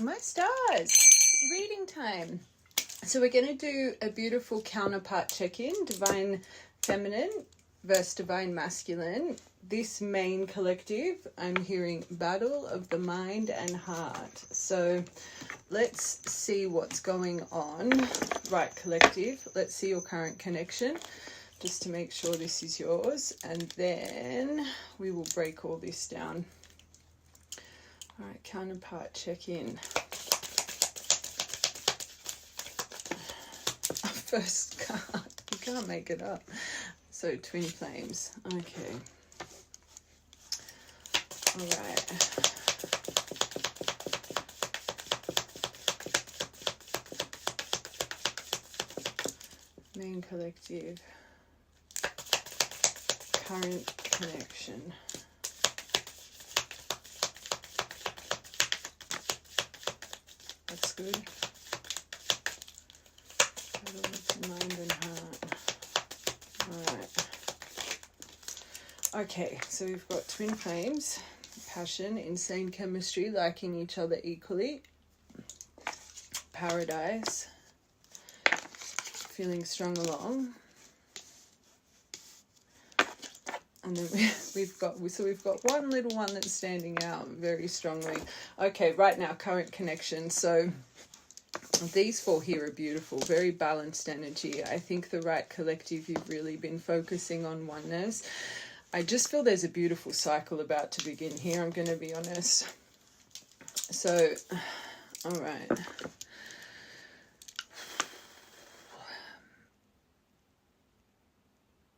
My stars, reading time. So we're going to do a beautiful counterpart check-in, divine feminine versus divine masculine. This main collective, I'm hearing battle of the mind and heart. So let's see what's going on. Right, collective, let's see your current connection, just to make sure this is yours. And then we will break all this down. All right, counterpart check-in. First card, you can't make it up. So twin flames. Okay. All right. Main collective. Current connection. That's good. Mind and heart. All right. Okay, so we've got twin flames, passion, insane chemistry, liking each other equally, paradise, feeling strung along, and then we've got one little one that's standing out very strongly. Okay, right now, current connection. So these four here are beautiful, very balanced energy. I think the right collective, you've really been focusing on oneness. I just feel there's a beautiful cycle about to begin here, I'm going to be honest. So, all right.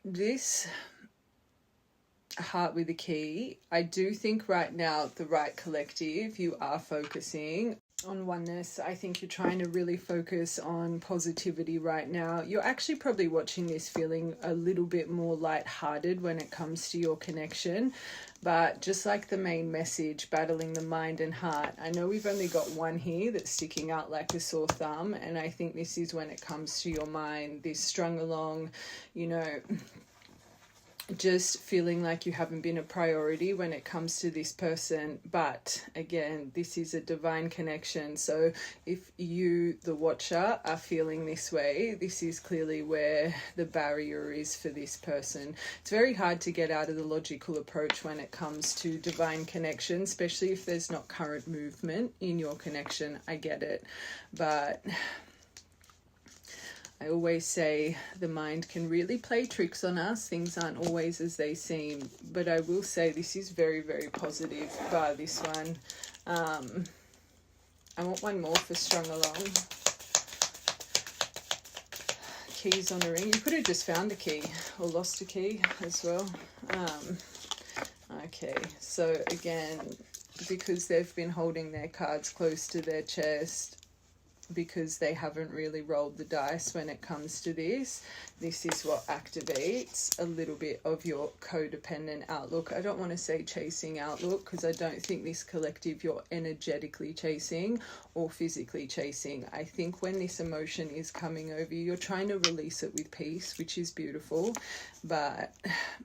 This heart with a key, I do think right now, the right collective, you are focusing on oneness. I think you're trying to really focus on positivity right now. You're actually probably watching this feeling a little bit more lighthearted when it comes to your connection. But just like the main message, battling the mind and heart, I know we've only got one here that's sticking out like a sore thumb. And I think this is when it comes to your mind, this strung along, you know, just feeling like you haven't been a priority when it comes to this person. But again, this is a divine connection. So if you, the watcher, are feeling this way, this is clearly where the barrier is for this person. It's very hard to get out of the logical approach when it comes to divine connection, especially if there's not current movement in your connection. I get it. But I always say the mind can really play tricks on us. Things aren't always as they seem. But I will say this is very, very positive, bar this one. I want one more for strung along. Keys on a ring. You could have just found a key or lost a key as well. Okay, so again, because they've been holding their cards close to their chest, because they haven't really rolled the dice when it comes to this is what activates a little bit of your codependent outlook. I don't want to say chasing outlook, because I don't think this collective you're energetically chasing or physically chasing. I think when this emotion is coming over you, you're trying to release it with peace, which is beautiful. But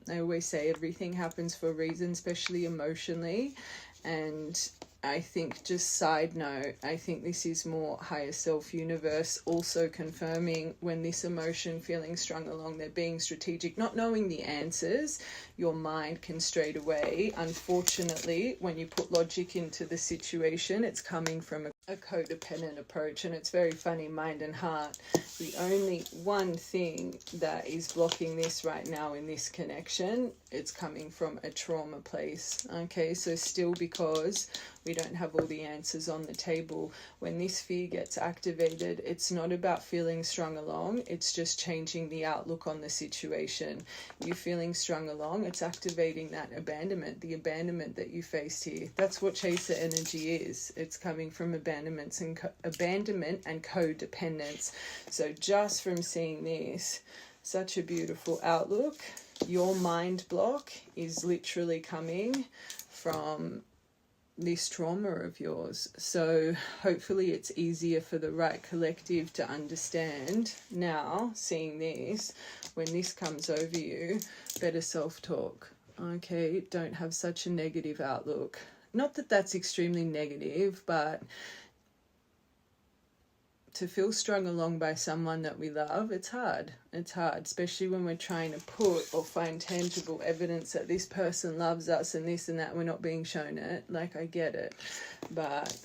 I always say everything happens for a reason, especially emotionally. And I think, just side note, I think this is more higher self universe also confirming when this emotion feeling strung along, they're being strategic, not knowing the answers. Your mind can straight away, unfortunately, when you put logic into the situation, it's coming from a codependent approach. And it's very funny, mind and heart. The only one thing that is blocking this right now in this connection, it's coming from a trauma place. Okay, so still, because we don't have all the answers on the table, when this fear gets activated, it's not about feeling strung along, it's just changing the outlook on the situation. You feeling strung along, it's activating that abandonment, the abandonment that you faced here. That's what chaser energy is. It's coming from abandonment and codependence. So just from seeing this, such a beautiful outlook. Your mind block is literally coming from this trauma of yours. So hopefully it's easier for the right collective to understand now, seeing this, when this comes over you, better self-talk. Okay, don't have such a negative outlook. Not that that's extremely negative, but to feel strung along by someone that we love, it's hard. It's hard, especially when we're trying to put or find tangible evidence that this person loves us and this and that, we're not being shown it. Like, I get it. But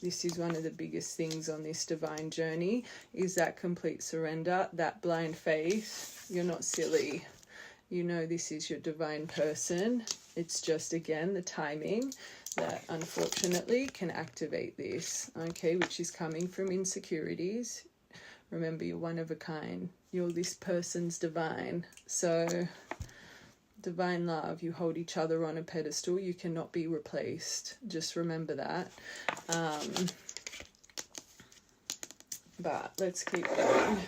this is one of the biggest things on this divine journey, is that complete surrender, that blind faith. You're not silly. You know this is your divine person. It's just, again, the timing that unfortunately can activate this, okay, which is coming from insecurities. Remember, you're one of a kind. You're this person's divine. So, divine love, you hold each other on a pedestal. You cannot be replaced. Just remember that. But let's keep going.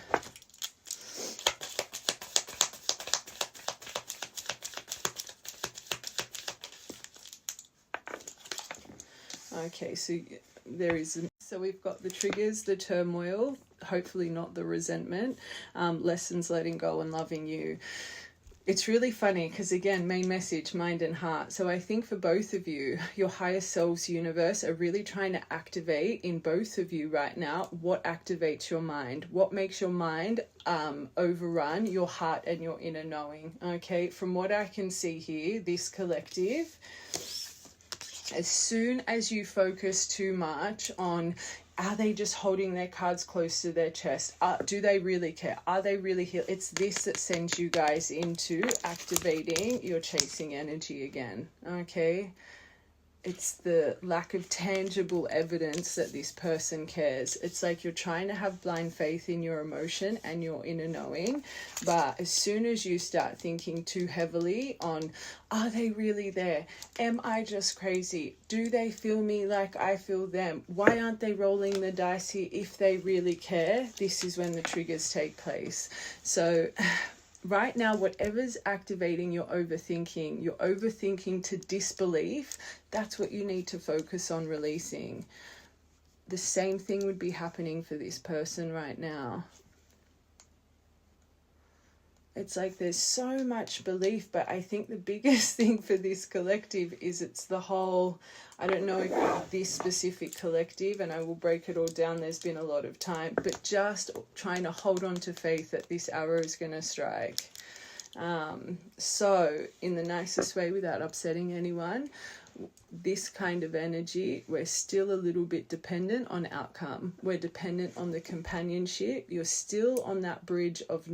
Okay, so so we've got the triggers, the turmoil, hopefully not the resentment, lessons letting go and loving you. It's really funny because, again, main message, mind and heart. So I think for both of you, your higher selves universe are really trying to activate in both of you right now what activates your mind, what makes your mind overrun your heart and your inner knowing. Okay, from what I can see here, this collective, as soon as you focus too much on, are they just holding their cards close to their chest? Do they really care? Are they really healed? It's this that sends you guys into activating your chasing energy again, okay? It's the lack of tangible evidence that this person cares. It's like you're trying to have blind faith in your emotion and your inner knowing. But as soon as you start thinking too heavily on, are they really there? Am I just crazy? Do they feel me like I feel them? Why aren't they rolling the dice here if they really care? This is when the triggers take place. So right now, whatever's activating your overthinking to disbelief, that's what you need to focus on releasing. The same thing would be happening for this person right now. It's like there's so much belief, but I think the biggest thing for this collective is it's the whole, I don't know if this specific collective, and I will break it all down, there's been a lot of time, but just trying to hold on to faith that this arrow is going to strike. So in the nicest way, without upsetting anyone, this kind of energy, we're still a little bit dependent on outcome. We're dependent on the companionship. You're still on that bridge of,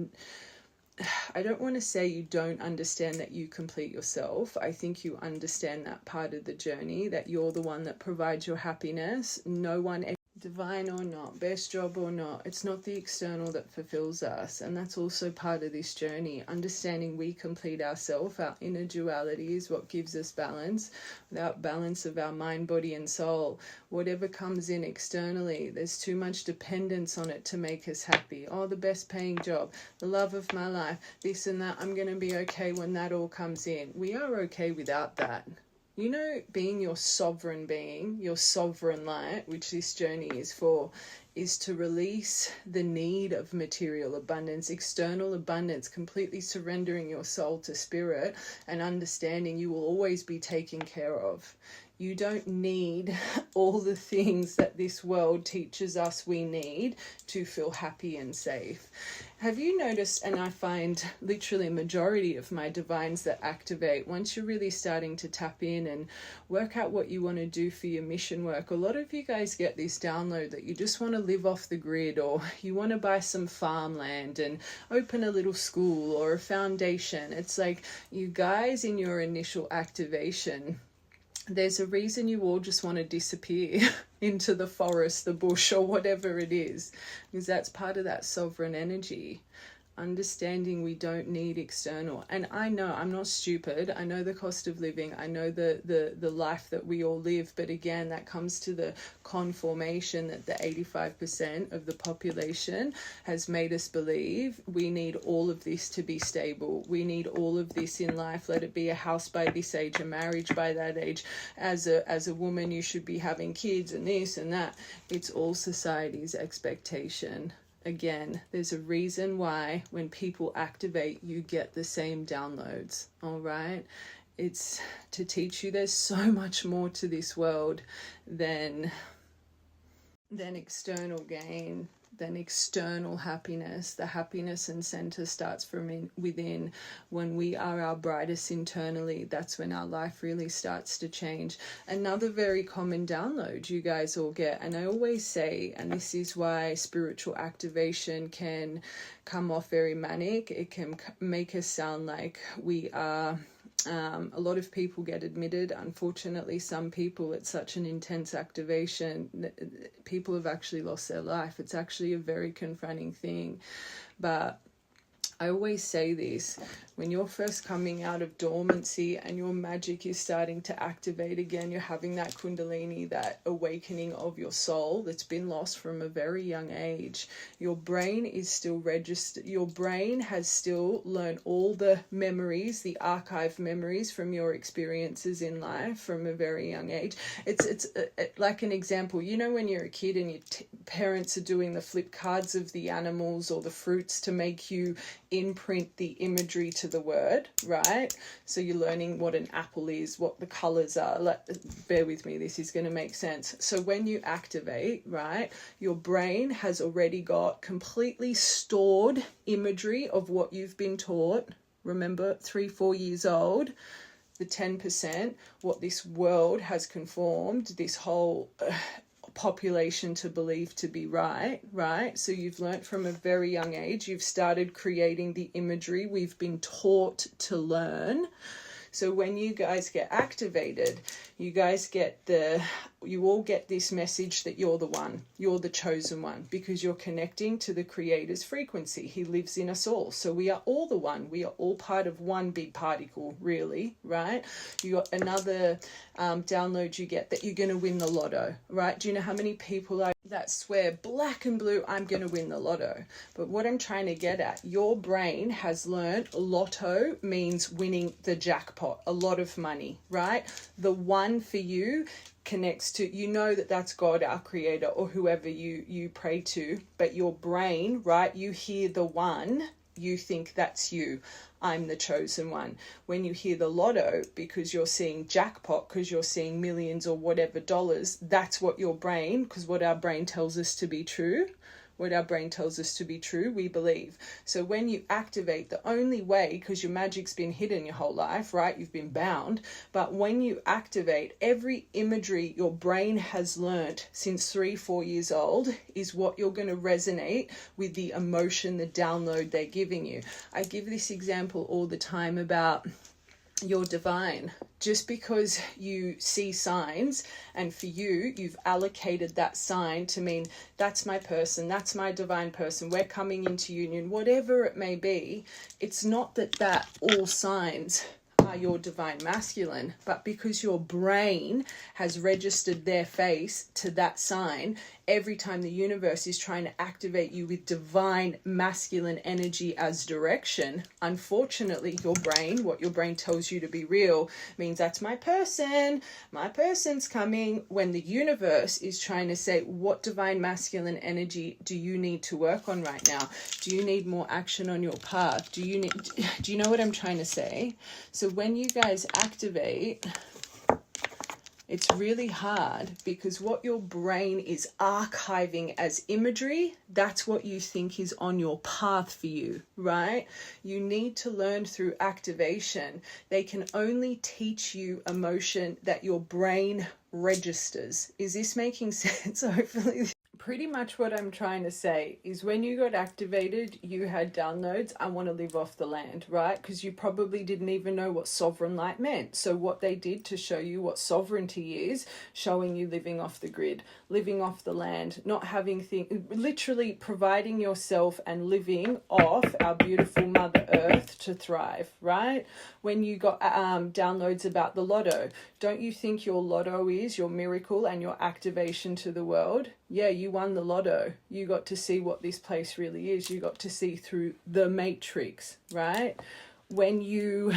I don't want to say you don't understand that you complete yourself. I think you understand that part of the journey, that you're the one that provides your happiness. No one, divine or not, best job or not, it's not the external that fulfills us. And that's also part of this journey. Understanding we complete ourselves, our inner duality is what gives us balance. Without balance of our mind, body and soul, whatever comes in externally, there's too much dependence on it to make us happy. Oh, the best paying job, the love of my life, this and that, I'm going to be okay when that all comes in. We are okay without that. You know, being your sovereign being, your sovereign light, which this journey is for, is to release the need of material abundance, external abundance, completely surrendering your soul to spirit and understanding you will always be taken care of. You don't need all the things that this world teaches us we need to feel happy and safe. Have you noticed, and I find literally a majority of my divines that activate, once you're really starting to tap in and work out what you want to do for your mission work, a lot of you guys get this download that you just want to live off the grid, or you want to buy some farmland and open a little school or a foundation. It's like you guys in your initial activation, there's a reason you all just want to disappear into the forest, the bush, or whatever it is, because that's part of that sovereign energy. Understanding we don't need external. And I know I'm not stupid. I know the cost of living. I know the life that we all live. But again, that comes to the conformation that the 85% of the population has made us believe we need all of this to be stable. We need all of this in life. Let it be a house by this age, a marriage by that age. As a woman, you should be having kids and this and that. It's all society's expectation. Again, there's a reason why when people activate, you get the same downloads, all right? It's to teach you there's so much more to this world than then external gain, then external happiness. The happiness and center starts from within. When we are our brightest internally, that's when our life really starts to change. Another very common download you guys all get, and I always say, and this is why spiritual activation can come off very manic, it can make us sound like we are a lot of people get admitted. Unfortunately, some people, it's such an intense activation that people have actually lost their life. It's actually a very confronting thing. But I always say this, when you're first coming out of dormancy and your magic is starting to activate again, you're having that kundalini, that awakening of your soul that's been lost from a very young age. Your brain is still registered. Your brain has still learned all the memories, the archive memories from your experiences in life from a very young age. It's like an example, you know, when you're a kid and your parents are doing the flip cards of the animals or the fruits to make you imprint the imagery to the word, right? So you're learning what an apple is, what the colors are. Bear with me, this is going to make sense. So when you activate, right, your brain has already got completely stored imagery of what you've been taught. Remember, 3-4 years old, the 10%, what this world has conformed, this whole population to believe to be right? So you've learnt from a very young age, you've started creating the imagery we've been taught to learn. So when you guys get activated, you all get this message that you're the one, you're the chosen one, because you're connecting to the Creator's frequency. He lives in us all. So we are all the one. We are all part of one big particle, really, right? You got another download you get that you're going to win the lotto, right? Do you know how many people that swear black and blue, I'm going to win the lotto? But what I'm trying to get at, your brain has learned lotto means winning the jackpot, a lot of money, right? The one for you connects to, you know, that's God, our Creator, or whoever you pray to, but your brain, right, you hear the one, you think that's you. I'm the chosen one. When you hear the lotto, because you're seeing jackpot, because you're seeing millions or whatever dollars, that's what your brain, because what our brain tells us to be true, we believe. So when you activate, the only way, because your magic's been hidden your whole life, right? You've been bound. But when you activate, every imagery your brain has learnt since 3-4 years old is what you're going to resonate with, the emotion, the download they're giving you. I give this example all the time about your divine. Just because you see signs and for you've allocated that sign to mean that's my person, that's my divine person, we're coming into union, whatever it may be, it's not that all signs are your divine masculine, but because your brain has registered their face to that sign, every time the universe is trying to activate you with divine masculine energy as direction, unfortunately what your brain tells you to be real means that's my person's coming, when the universe is trying to say, what divine masculine energy do you need to work on right now? Do you need more action on your path? Do you know what I'm trying to say? So when you guys activate, it's really hard, because what your brain is archiving as imagery, that's what you think is on your path for you, right? You need to learn through activation. They can only teach you emotion that your brain registers. Is this making sense? Hopefully. Pretty much what I'm trying to say is, when you got activated, you had downloads, I want to live off the land, right? Because you probably didn't even know what sovereign light meant. So what they did to show you what sovereignty is, showing you living off the grid, living off the land, not having things, literally providing yourself and living off our beautiful Mother Earth to thrive, right? When you got downloads about the lotto, don't you think your lotto is your miracle and your activation to the world? Yeah, you won the lotto. You got to see what this place really is. You got to see through the matrix, right? When you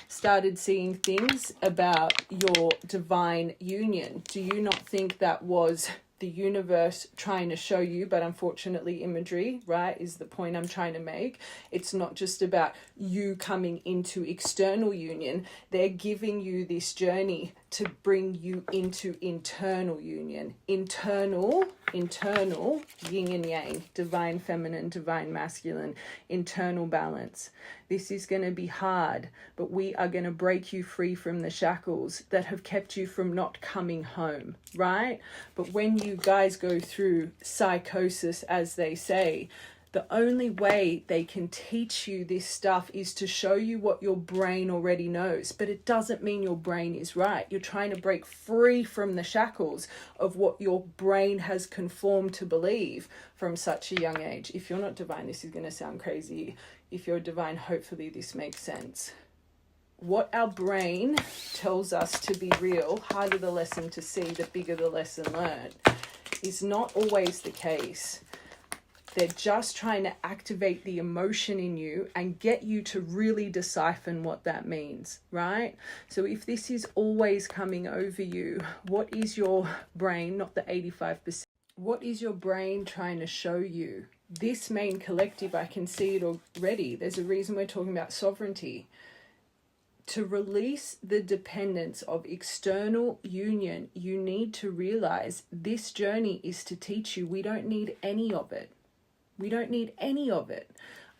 started seeing things about your divine union, do you not think that was the universe trying to show you? But unfortunately, imagery, right, is the point I'm trying to make. It's not just about you coming into external union. They're giving you this journey to bring you into internal union, internal yin and yang, divine feminine, divine masculine, internal balance. This is going to be hard, but we are going to break you free from the shackles that have kept you from not coming home, right? But when you guys go through psychosis, as they say, the only way they can teach you this stuff is to show you what your brain already knows. But it doesn't mean your brain is right. You're trying to break free from the shackles of what your brain has conformed to believe from such a young age. If you're not divine, this is going to sound crazy. If you're divine, hopefully this makes sense. What our brain tells us to be real, harder the lesson to see, the bigger the lesson learned, is not always the case. They're just trying to activate the emotion in you and get you to really decipher what that means, right? So if this is always coming over you, what is your brain, not the 85%, what is your brain trying to show you? This main collective, I can see it already. There's a reason we're talking about sovereignty. To release the dependence of external union, you need to realize this journey is to teach you we don't need any of it. We don't need any of it.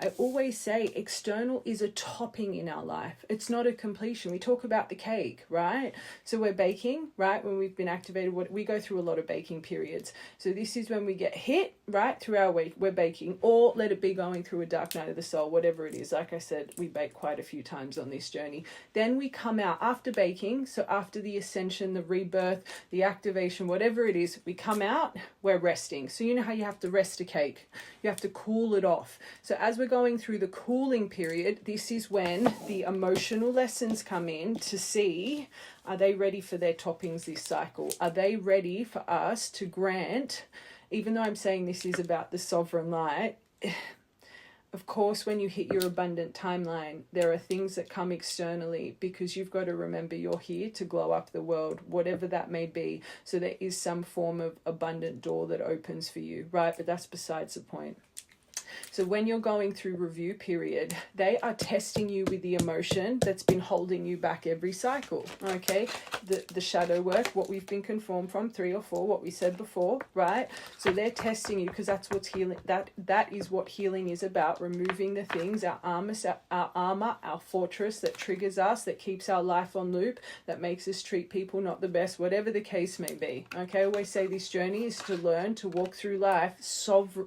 I always say external is a topping in our life. It's not a completion. We talk about the cake, right? So we're baking, right? When we've been activated, we go through a lot of baking periods. So this is when we get hit, right? Through our week, we're baking, or let it be going through a dark night of the soul, whatever it is. Like I said, we bake quite a few times on this journey. Then we come out after baking. So after the ascension, the rebirth, the activation, whatever it is, we come out, we're resting. So you know how you have to rest a cake? You have to cool it off. So as we're going through the cooling period, this is when the emotional lessons come in to see, are they ready for their toppings this cycle? Are they ready for us to grant, even though I'm saying this is about the sovereign light, of course, when you hit your abundant timeline, there are things that come externally because you've got to remember you're here to glow up the world, whatever that may be. So there is some form of abundant door that opens for you, right? But that's besides the point. So when you're going through review period, they are testing you with the emotion that's been holding you back every cycle, okay? The shadow work, what we've been conformed from, 3 or 4, what we said before, right? So they're testing you because that's what's healing. That is what healing is about, removing the things, our armor, our fortress that triggers us, that keeps our life on loop, that makes us treat people not the best, whatever the case may be, okay? I always say this journey is to learn to walk through life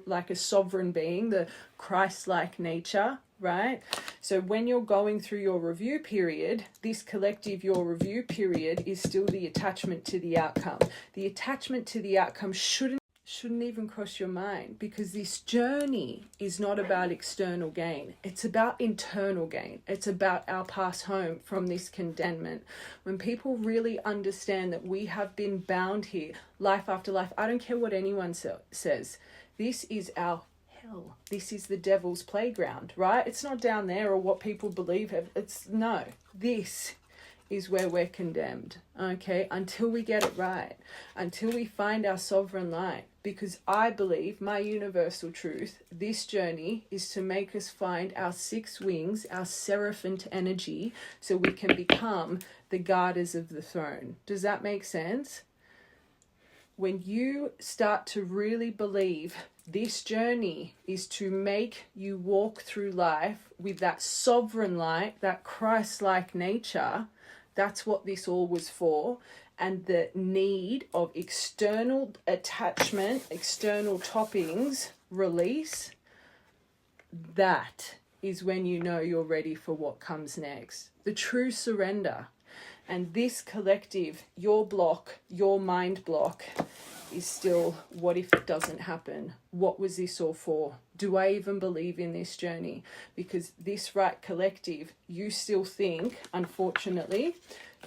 like a sovereign being, the Christ-like nature, right? So when you're going through your review period, this collective, your review period, is still the attachment to the outcome. The attachment to the outcome shouldn't even cross your mind, because this journey is not about external gain. It's about internal gain. It's about our pass home from this condemnment. When people really understand that we have been bound here, life after life, I don't care what anyone says, this is our hell. This is the devil's playground, right? It's not down there or what people believe. This is where we're condemned, okay? Until we get it right, until we find our sovereign light. Because I believe, my universal truth, this journey is to make us find our 6 wings, our seraphim energy, so we can become the guarders of the throne. Does that make sense? When you start to really believe this journey is to make you walk through life with that sovereign light, that Christ-like nature, that's what this all was for. And the need of external attachment, external toppings, release, that is when you know you're ready for what comes next. The true surrender. And this collective, your block, your mind block, is still, what if it doesn't happen? What was this all for? Do I even believe in this journey? Because this right collective, you still think, unfortunately,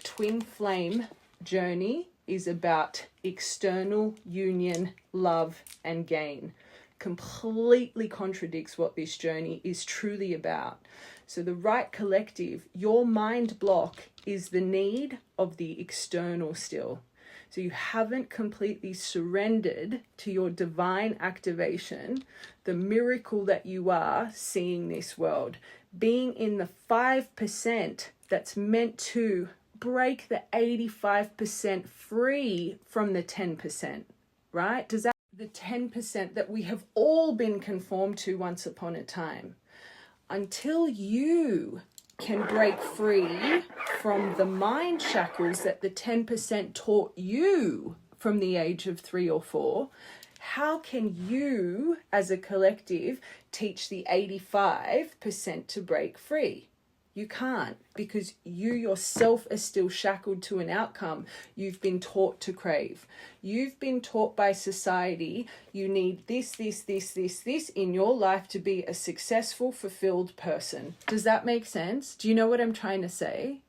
twin flame journey is about external union, love, and gain. Completely contradicts what this journey is truly about. So the right collective, your mind block is the need of the external still. So you haven't completely surrendered to your divine activation, the miracle that you are seeing this world. Being in the 5% that's meant to break the 85% free from the 10%, right? Does that, the 10% that we have all been conformed to once upon a time? Until you can break free from the mind shackles that the 10% taught you from the age of 3 or 4, how can you as a collective teach the 85% to break free? You can't, because you yourself are still shackled to an outcome you've been taught to crave. You've been taught by society you need this in your life to be a successful, fulfilled person. Does that make sense? Do you know what I'm trying to say?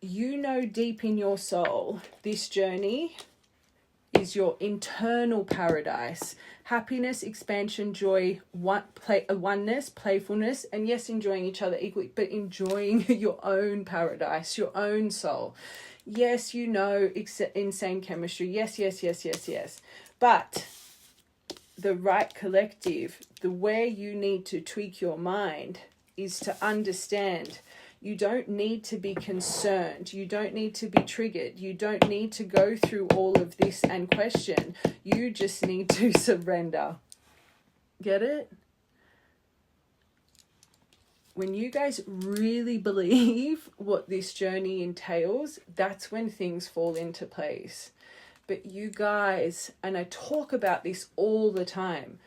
You know deep in your soul, this journey is your internal paradise. Happiness, expansion, joy, oneness, playfulness, and yes, enjoying each other equally, but enjoying your own paradise, your own soul. Yes, you know, insane chemistry. Yes. But the right collective, the way you need to tweak your mind is to understand you don't need to be concerned. You don't need to be triggered. You don't need to go through all of this and question. You just need to surrender. Get it? When you guys really believe what this journey entails, that's when things fall into place. But you guys, and I talk about this all the time,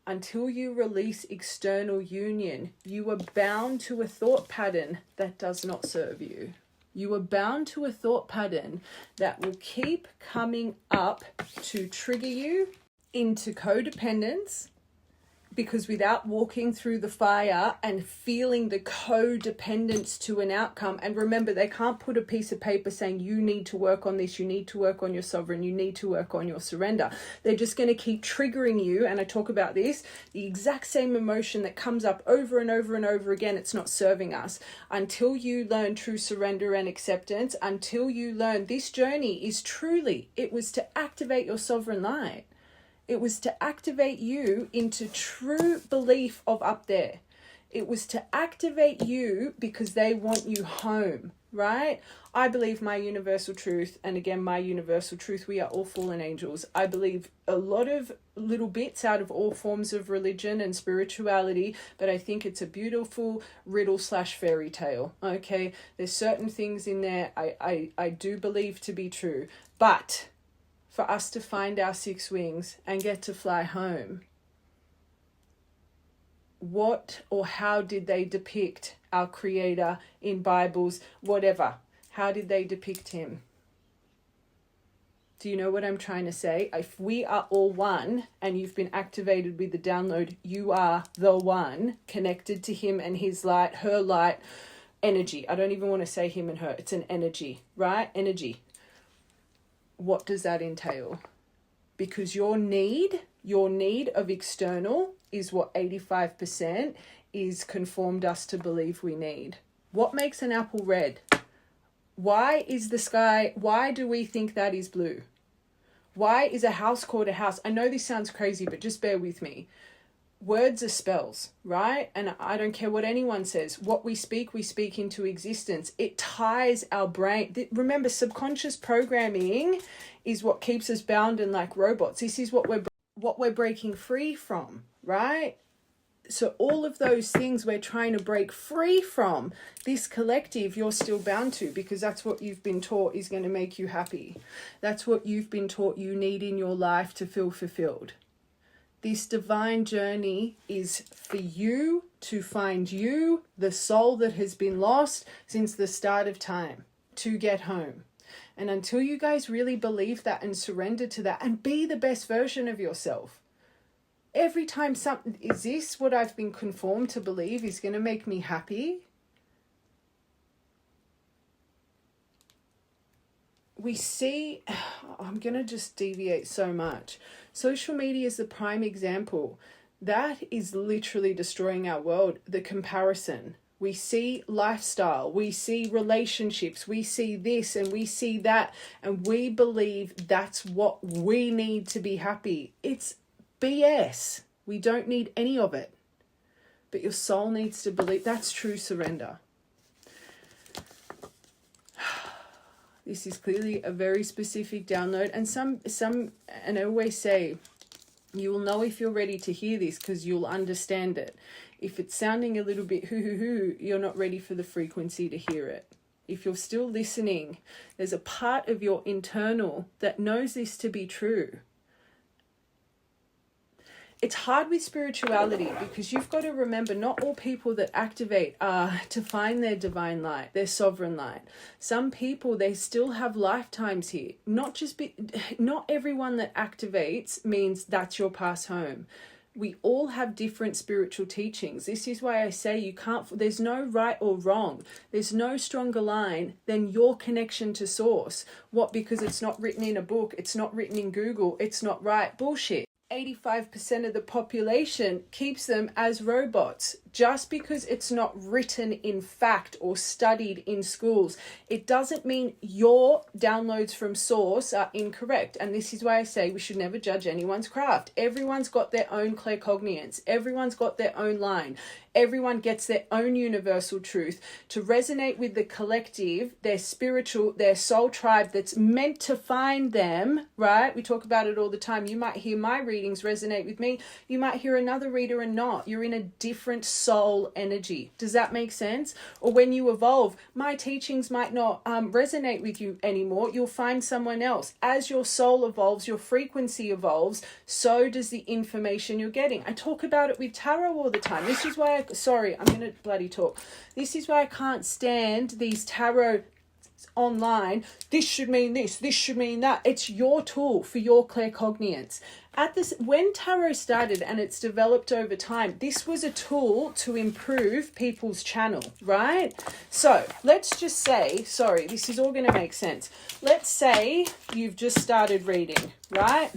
until you release external union, you are bound to a thought pattern that does not serve you. You are bound to a thought pattern that will keep coming up to trigger you into codependence, because without walking through the fire and feeling the codependence to an outcome, and remember, they can't put a piece of paper saying you need to work on this, you need to work on your sovereign, you need to work on your surrender. They're just going to keep triggering you, and I talk about this, the exact same emotion that comes up over and over and over again. It's not serving us. Until you learn true surrender and acceptance, until you learn this journey is truly, it was to activate your sovereign light. It was to activate you into true belief of up there. It was to activate you because they want you home, right? I believe my universal truth, and again, my universal truth, we are all fallen angels. I believe a lot of little bits out of all forms of religion and spirituality, but I think it's a beautiful riddle/fairy tale, okay? There's certain things in there I do believe to be true, but for us to find our 6 wings and get to fly home, what or how did they depict our Creator in Bibles, whatever? How did they depict him? Do you know what I'm trying to say? If we are all one and you've been activated with the download, you are the one connected to him and his light, her light, energy. I don't even want to say him and her. It's an energy, right? Energy. What does that entail? Because your need of external is what 85% is conformed us to believe we need. What makes an apple red? Why is the sky, why do we think that is blue? Why is a house called a house? I know this sounds crazy, but just bear with me. Words are spells, right? And I don't care what anyone says. What we speak into existence. It ties our brain. Remember, subconscious programming is what keeps us bound and like robots. This is what we're breaking free from, right? So all of those things we're trying to break free from, this collective you're still bound to, because that's what you've been taught is going to make you happy. That's what you've been taught you need in your life to feel fulfilled. This divine journey is for you to find you, the soul that has been lost since the start of time, to get home. And until you guys really believe that and surrender to that and be the best version of yourself, every time something, is this what I've been conformed to believe is going to make me happy? We see, I'm going to just deviate so much. Social media is the prime example. That is literally destroying our world. The comparison. We see lifestyle, we see relationships, we see this and we see that, and we believe that's what we need to be happy. It's BS. We don't need any of it. But your soul needs to believe that's true surrender. This is clearly a very specific download. And and I always say, you will know if you're ready to hear this because you'll understand it. If it's sounding a little bit hoo, you're not ready for the frequency to hear it. If you're still listening, there's a part of your internal that knows this to be true. It's hard with spirituality because you've got to remember not all people that activate are to find their divine light, their sovereign light. Some people, they still have lifetimes here. Not everyone that activates means that's your pass home. We all have different spiritual teachings. This is why I say there's no right or wrong. There's no stronger line than your connection to source. What? Because it's not written in a book, it's not written in Google, it's not right. Bullshit. 85% of the population keeps them as robots. Just because it's not written in fact or studied in schools, it doesn't mean your downloads from source are incorrect. And this is why I say we should never judge anyone's craft. Everyone's got their own claircognizance. Everyone's got their own line. Everyone gets their own universal truth to resonate with the collective, their spiritual, their soul tribe that's meant to find them, right? We talk about it all the time. You might hear my readings resonate with me. You might hear another reader and not. You're in a different soul energy. Does that make sense? Or when you evolve, my teachings might not resonate with you anymore. You'll find someone else. As your soul evolves, your frequency evolves, so does the information you're getting. I talk about it with tarot all the time. This is why I'm going to bloody talk. This is why I can't stand these tarot online. This should mean this should mean that. It's your tool for your claircognizance. When tarot started and it's developed over time, this was a tool to improve people's channel, right? So let's just say, this is all going to make sense. Let's say you've just started reading, right?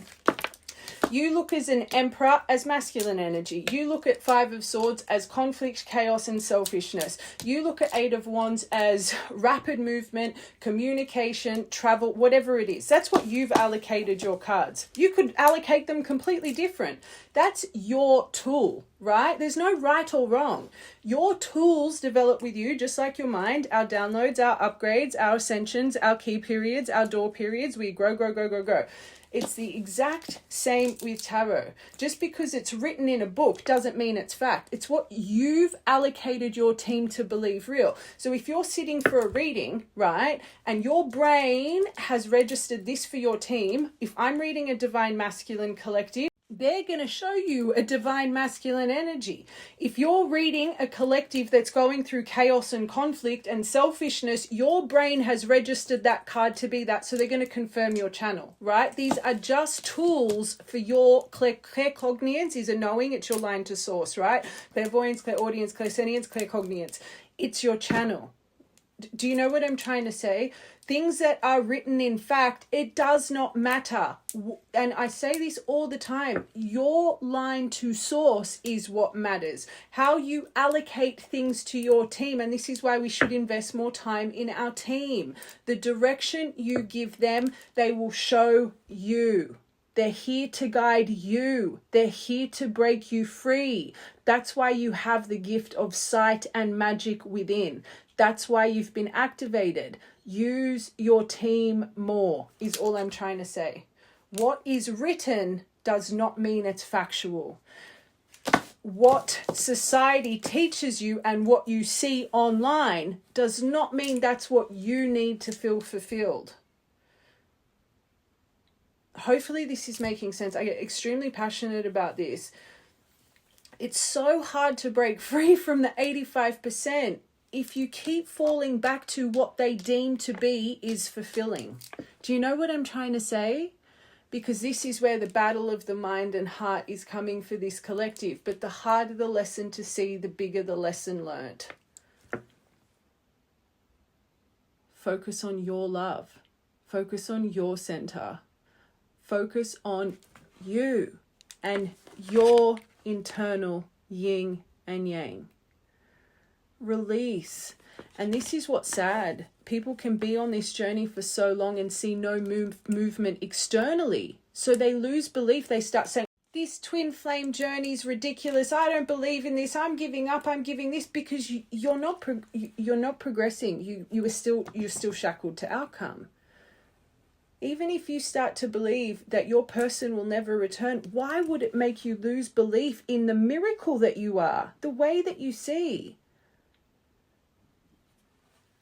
You look as an emperor as masculine energy. You look at Five of Swords as conflict, chaos, and selfishness. You look at Eight of Wands as rapid movement, communication, travel, whatever it is. That's what you've allocated your cards. You could allocate them completely different. That's your tool, right? There's no right or wrong. Your tools develop with you, just like your mind, our downloads, our upgrades, our ascensions, our key periods, our door periods. We grow. It's the exact same with tarot. Just because it's written in a book doesn't mean it's fact. It's what you've allocated your team to believe real. So if you're sitting for a reading, right, and your brain has registered this for your team, if I'm reading a divine masculine collective, they're going to show you a divine masculine energy. If you're reading a collective that's going through chaos and conflict and selfishness, your brain has registered that card to be that. So they're going to confirm your channel, right? These are just tools for your claircognizance is a knowing. It's your line to source, right? Clairvoyance, clairaudience, clairsentience, claircognizance. It's your channel. Do you know what I'm trying to say? Things that are written in fact, it does not matter. And I say this all the time. Your line to source is what matters. How you allocate things to your team. And this is why we should invest more time in our team. The direction you give them, they will show you. They're here to guide you. They're here to break you free. That's why you have the gift of sight and magic within. That's why you've been activated. Use your team more, is all I'm trying to say. What is written does not mean it's factual. What society teaches you and what you see online does not mean that's what you need to feel fulfilled. Hopefully this is making sense. I get extremely passionate about this. It's so hard to break free from the 85%. If you keep falling back to what they deem to be is fulfilling. Do you know what I'm trying to say? Because this is where the battle of the mind and heart is coming for this collective. But the harder the lesson to see, the bigger the lesson learnt. Focus on your love. Focus on your center. Focus on you and your internal yin and yang. Release. And this is what's sad. People can be on this journey for so long and see no movement externally. So they lose belief. They start saying, this twin flame journey is ridiculous. I don't believe in this. I'm giving up. I'm giving this, because you're not progressing. You're still shackled to outcome. Even if you start to believe that your person will never return, why would it make you lose belief in the miracle that you are, the way that you see?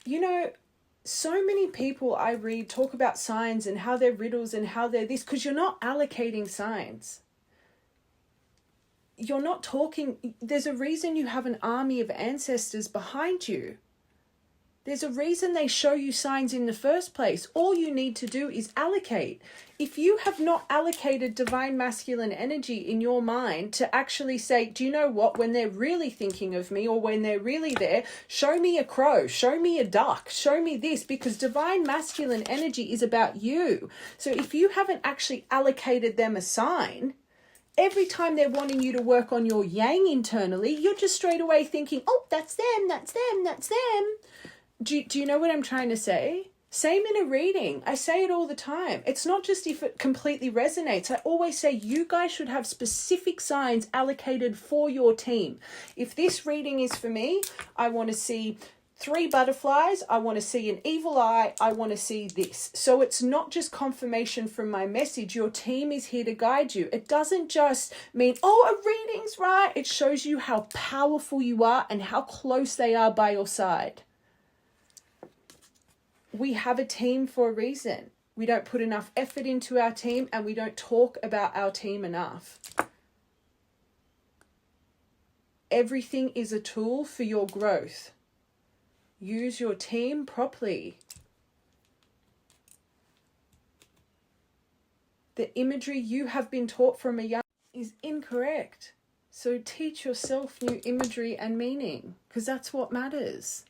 You know, so many people I read talk about signs and how they're riddles and how they're this, because you're not allocating signs. You're not talking, there's a reason you have an army of ancestors behind you. There's a reason they show you signs in the first place. All you need to do is allocate. If you have not allocated divine masculine energy in your mind to actually say, do you know what, when they're really thinking of me or when they're really there, show me a crow, show me a duck, show me this, because divine masculine energy is about you. So if you haven't actually allocated them a sign, every time they're wanting you to work on your yang internally, you're just straight away thinking, oh, that's them, that's them, that's them. Do you know what I'm trying to say? Same in a reading. I say it all the time. It's not just if it completely resonates. I always say you guys should have specific signs allocated for your team. If this reading is for me, I want to see 3 butterflies. I want to see an evil eye. I want to see this. So it's not just confirmation from my message. Your team is here to guide you. It doesn't just mean, oh, a reading's right. It shows you how powerful you are and how close they are by your side. We have a team for a reason. We don't put enough effort into our team and we don't talk about our team enough. Everything is a tool for your growth. Use your team properly. The imagery you have been taught from a young is incorrect. So teach yourself new imagery and meaning, because that's what matters.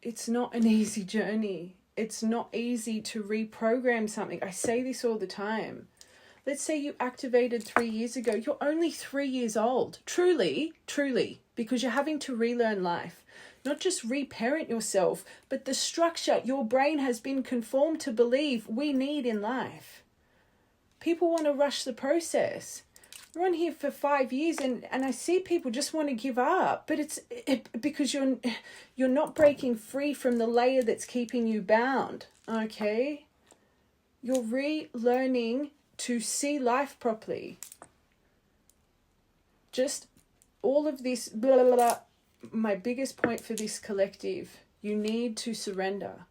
It's not an easy journey. It's not easy to reprogram something. I say this all the time. Let's say you activated 3 years ago. You're only 3 years old. Truly, because you're having to relearn life. Not just reparent yourself, but the structure your brain has been conformed to believe we need in life. People want to rush the process. We're on here for 5 years and I see people just want to give up, but it's because you're not breaking free from the layer that's keeping you bound, okay? You're relearning to see life properly. Just all of this, blah, blah, blah. My biggest point for this collective, you need to surrender.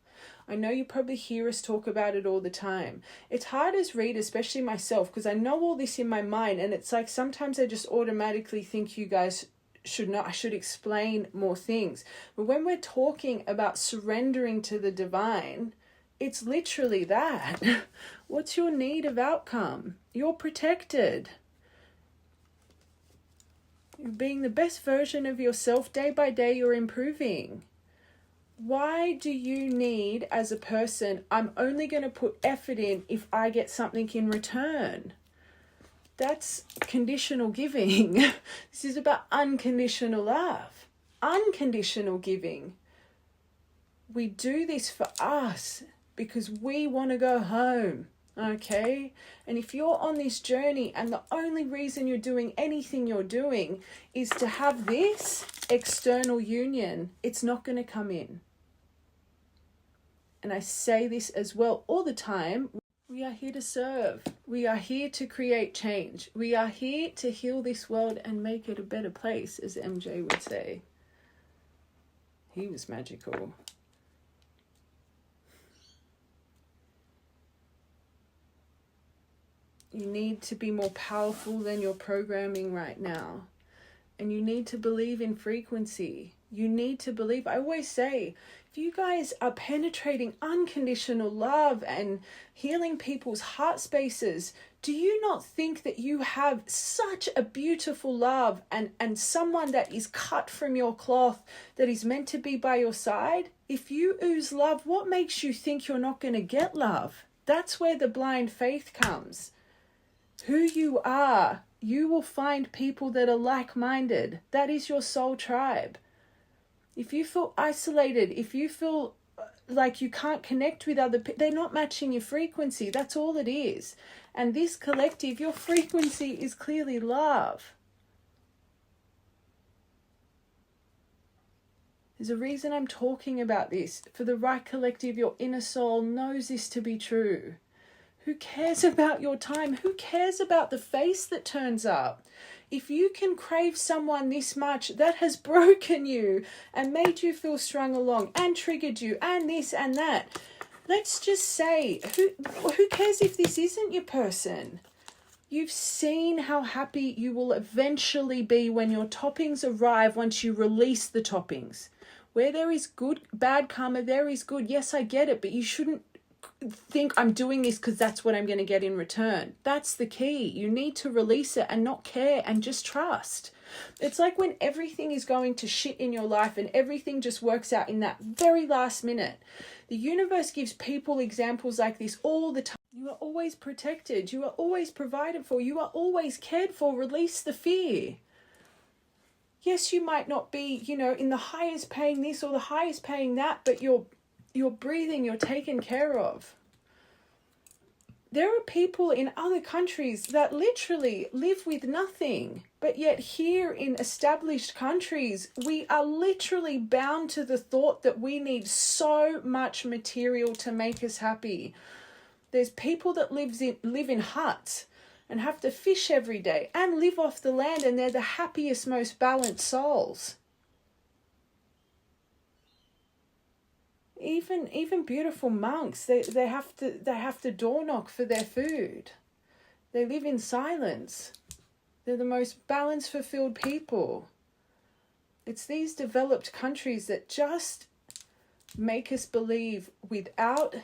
I know you probably hear us talk about it all the time. It's hard as readers, especially myself, because I know all this in my mind, and it's like sometimes I just automatically think you guys should know, I should explain more things. But when we're talking about surrendering to the divine, it's literally that. What's your need of outcome? You're protected. You're being the best version of yourself. Day by day, you're improving. Why do you need, as a person, I'm only going to put effort in if I get something in return? That's conditional giving. This is about unconditional love. Unconditional giving. We do this for us because we want to go home, okay? And if you're on this journey and the only reason you're doing anything you're doing is to have this external union, it's not going to come in. And I say this as well all the time, we are here to serve. We are here to create change. We are here to heal this world and make it a better place, as MJ would say. He was magical. You need to be more powerful than your programming right now. And you need to believe in frequency. You need to believe. I always say, if you guys are penetrating unconditional love and healing people's heart spaces, do you not think that you have such a beautiful love and someone that is cut from your cloth that is meant to be by your side? If you ooze love, what makes you think you're not going to get love? That's where the blind faith comes. Who you are, you will find people that are like-minded. That is your soul tribe. If you feel isolated, if you feel like you can't connect with other people, they're not matching your frequency. That's all it is. And this collective, your frequency is clearly love. There's a reason I'm talking about this. For the right collective, your inner soul knows this to be true. Who cares about your time? Who cares about the face that turns up? If you can crave someone this much, that has broken you and made you feel strung along and triggered you and this and that. Let's just say, who cares if this isn't your person? You've seen how happy you will eventually be when your toppings arrive, once you release the toppings. Where there is bad karma, there is good. Yes, I get it, but you shouldn't think I'm doing this because that's what I'm going to get in return. That's the key. You need to release it and not care and just trust. It's like when everything is going to shit in your life and everything just works out in that very last minute. The universe gives people examples like this all the time. You are always protected. You are always provided for. You are always cared for. Release the fear. Yes, you might not be, in the highest paying this or the highest paying that, but you're breathing, you're taken care of. There are people in other countries that literally live with nothing, but yet here in established countries, we are literally bound to the thought that we need so much material to make us happy. There's people that live in huts and have to fish every day and live off the land, and they're the happiest, most balanced souls. Even beautiful monks, they have to door knock for their food. They live in silence. They're the most balanced, fulfilled people. It's these developed countries that just make us believe without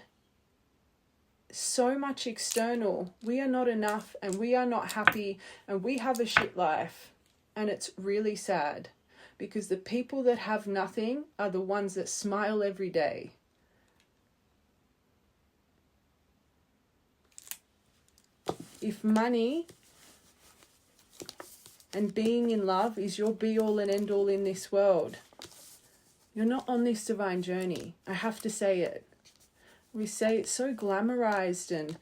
so much external, we are not enough and we are not happy and we have a shit life. And it's really sad, because the people that have nothing are the ones that smile every day. If money and being in love is your be-all and end-all in this world, you're not on this divine journey. I have to say it. We say it's so glamorized and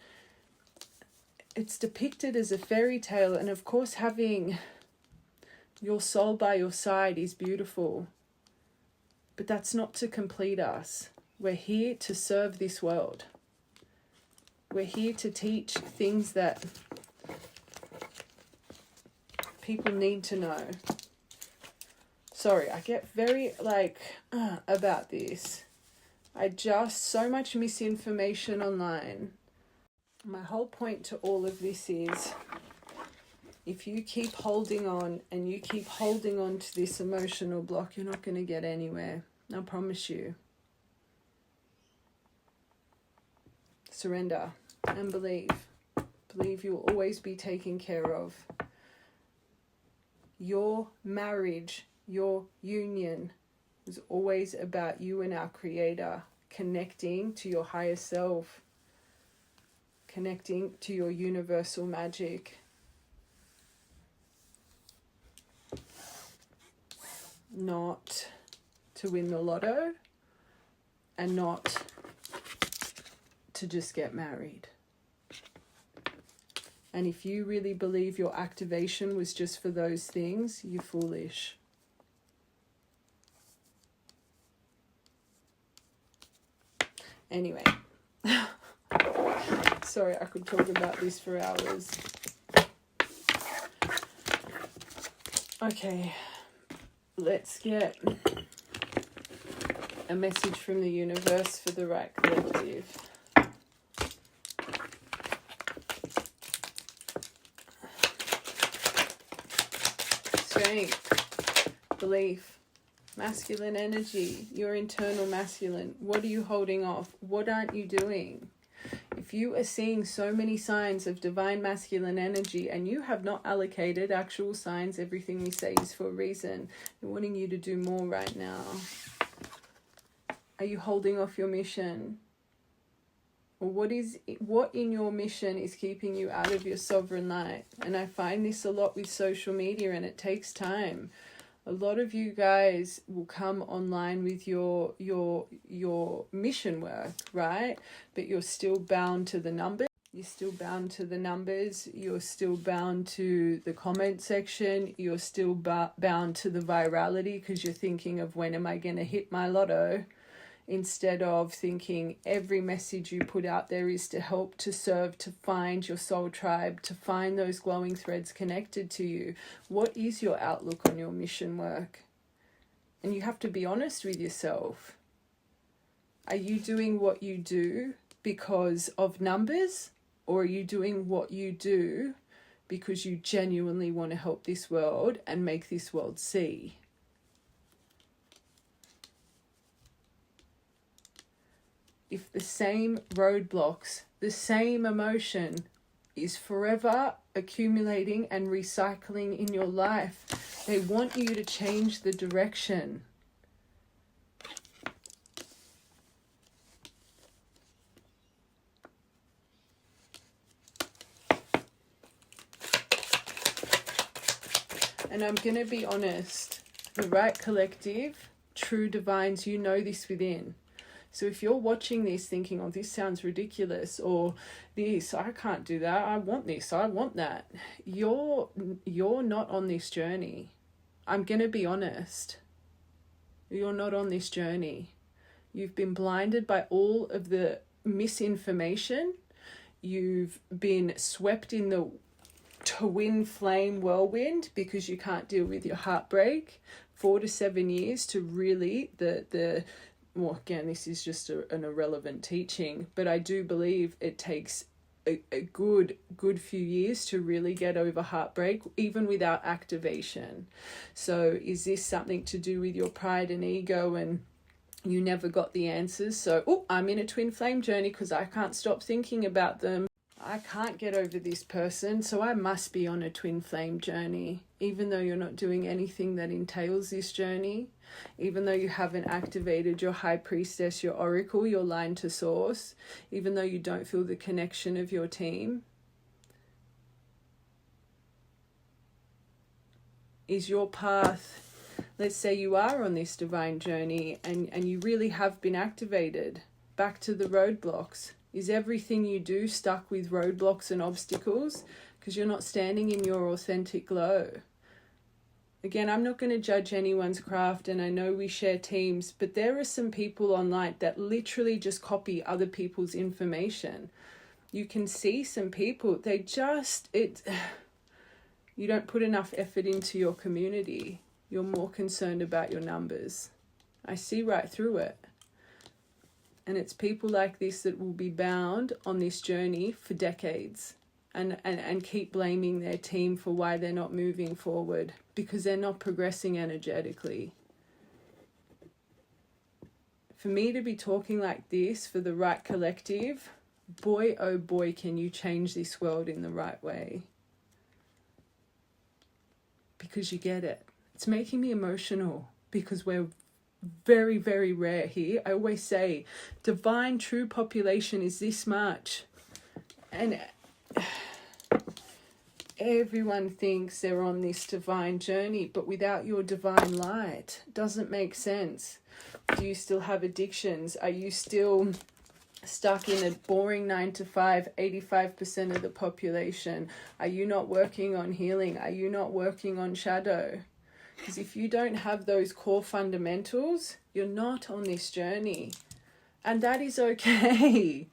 it's depicted as a fairy tale. And of course, having your soul by your side is beautiful. But that's not to complete us. We're here to serve this world. We're here to teach things that people need to know. Sorry, I get very about this. So much misinformation online. My whole point to all of this is, if you keep holding on and you keep holding on to this emotional block, you're not going to get anywhere. I promise you. Surrender and believe. Believe you'll always be taken care of. Your marriage, your union, is always about you and our Creator connecting to your higher self, connecting to your universal magic. Not to win the lotto and not to just get married. And if you really believe your activation was just for those things, you're foolish. Anyway, sorry, I could talk about this for hours. Okay, let's get a message from the universe for the right collective. Strength, belief. Masculine energy, your internal masculine. What are you holding off? What aren't you doing? If you are seeing so many signs of divine masculine energy and you have not allocated actual signs, everything we say is for a reason. They're wanting you to do more right now. Are you holding off your mission? Or what in your mission is keeping you out of your sovereign light? And I find this a lot with social media, and it takes time. A lot of you guys will come online with your mission work, right? But you're still bound to the numbers. You're still bound to the numbers. You're still bound to the comment section. You're still bound to the virality because you're thinking of when am I going to hit my lotto, instead of thinking every message you put out there is to help, to serve, to find your soul tribe, to find those glowing threads connected to you. What is your outlook on your mission work? And you have to be honest with yourself. Are you doing what you do because of numbers? Or are you doing what you do because you genuinely want to help this world and make this world see? If the same roadblocks, the same emotion is forever accumulating and recycling in your life, they want you to change the direction. And I'm going to be honest, the right collective, true divines, you know this within. So if you're watching this thinking, oh, this sounds ridiculous, or this, I can't do that, I want this, I want that, you're not on this journey. I'm going to be honest. You're not on this journey. You've been blinded by all of the misinformation. You've been swept in the twin flame whirlwind because you can't deal with your heartbreak. 4 to 7 years to really well, again, this is just an irrelevant teaching, but I do believe it takes a good few years to really get over heartbreak, even without activation. So is this something to do with your pride and ego and you never got the answers? So, I'm in a twin flame journey because I can't stop thinking about them. I can't get over this person, so I must be on a twin flame journey, even though you're not doing anything that entails this journey, even though you haven't activated your high priestess, your oracle, your line to source, even though you don't feel the connection of your team. Is your path, let's say you are on this divine journey and you really have been activated, back to the roadblocks. Is everything you do stuck with roadblocks and obstacles because you're not standing in your authentic glow? Again, I'm not going to judge anyone's craft, and I know we share teams, but there are some people online that literally just copy other people's information. You can see some people, you don't put enough effort into your community. You're more concerned about your numbers. I see right through it. And it's people like this that will be bound on this journey for decades and keep blaming their team for why they're not moving forward because they're not progressing energetically. For me to be talking like this for the right collective, boy, oh boy, can you change this world in the right way. Because you get it. It's making me emotional because we're very, very rare here. I always say divine true population is this much, and everyone thinks they're on this divine journey, but without your divine light, it doesn't make sense. Do you still have addictions? Are you still stuck in a boring 9 to 5, 85% of the population? Are you not working on healing? Are you not working on shadow? Because if you don't have those core fundamentals, you're not on this journey. And that is okay.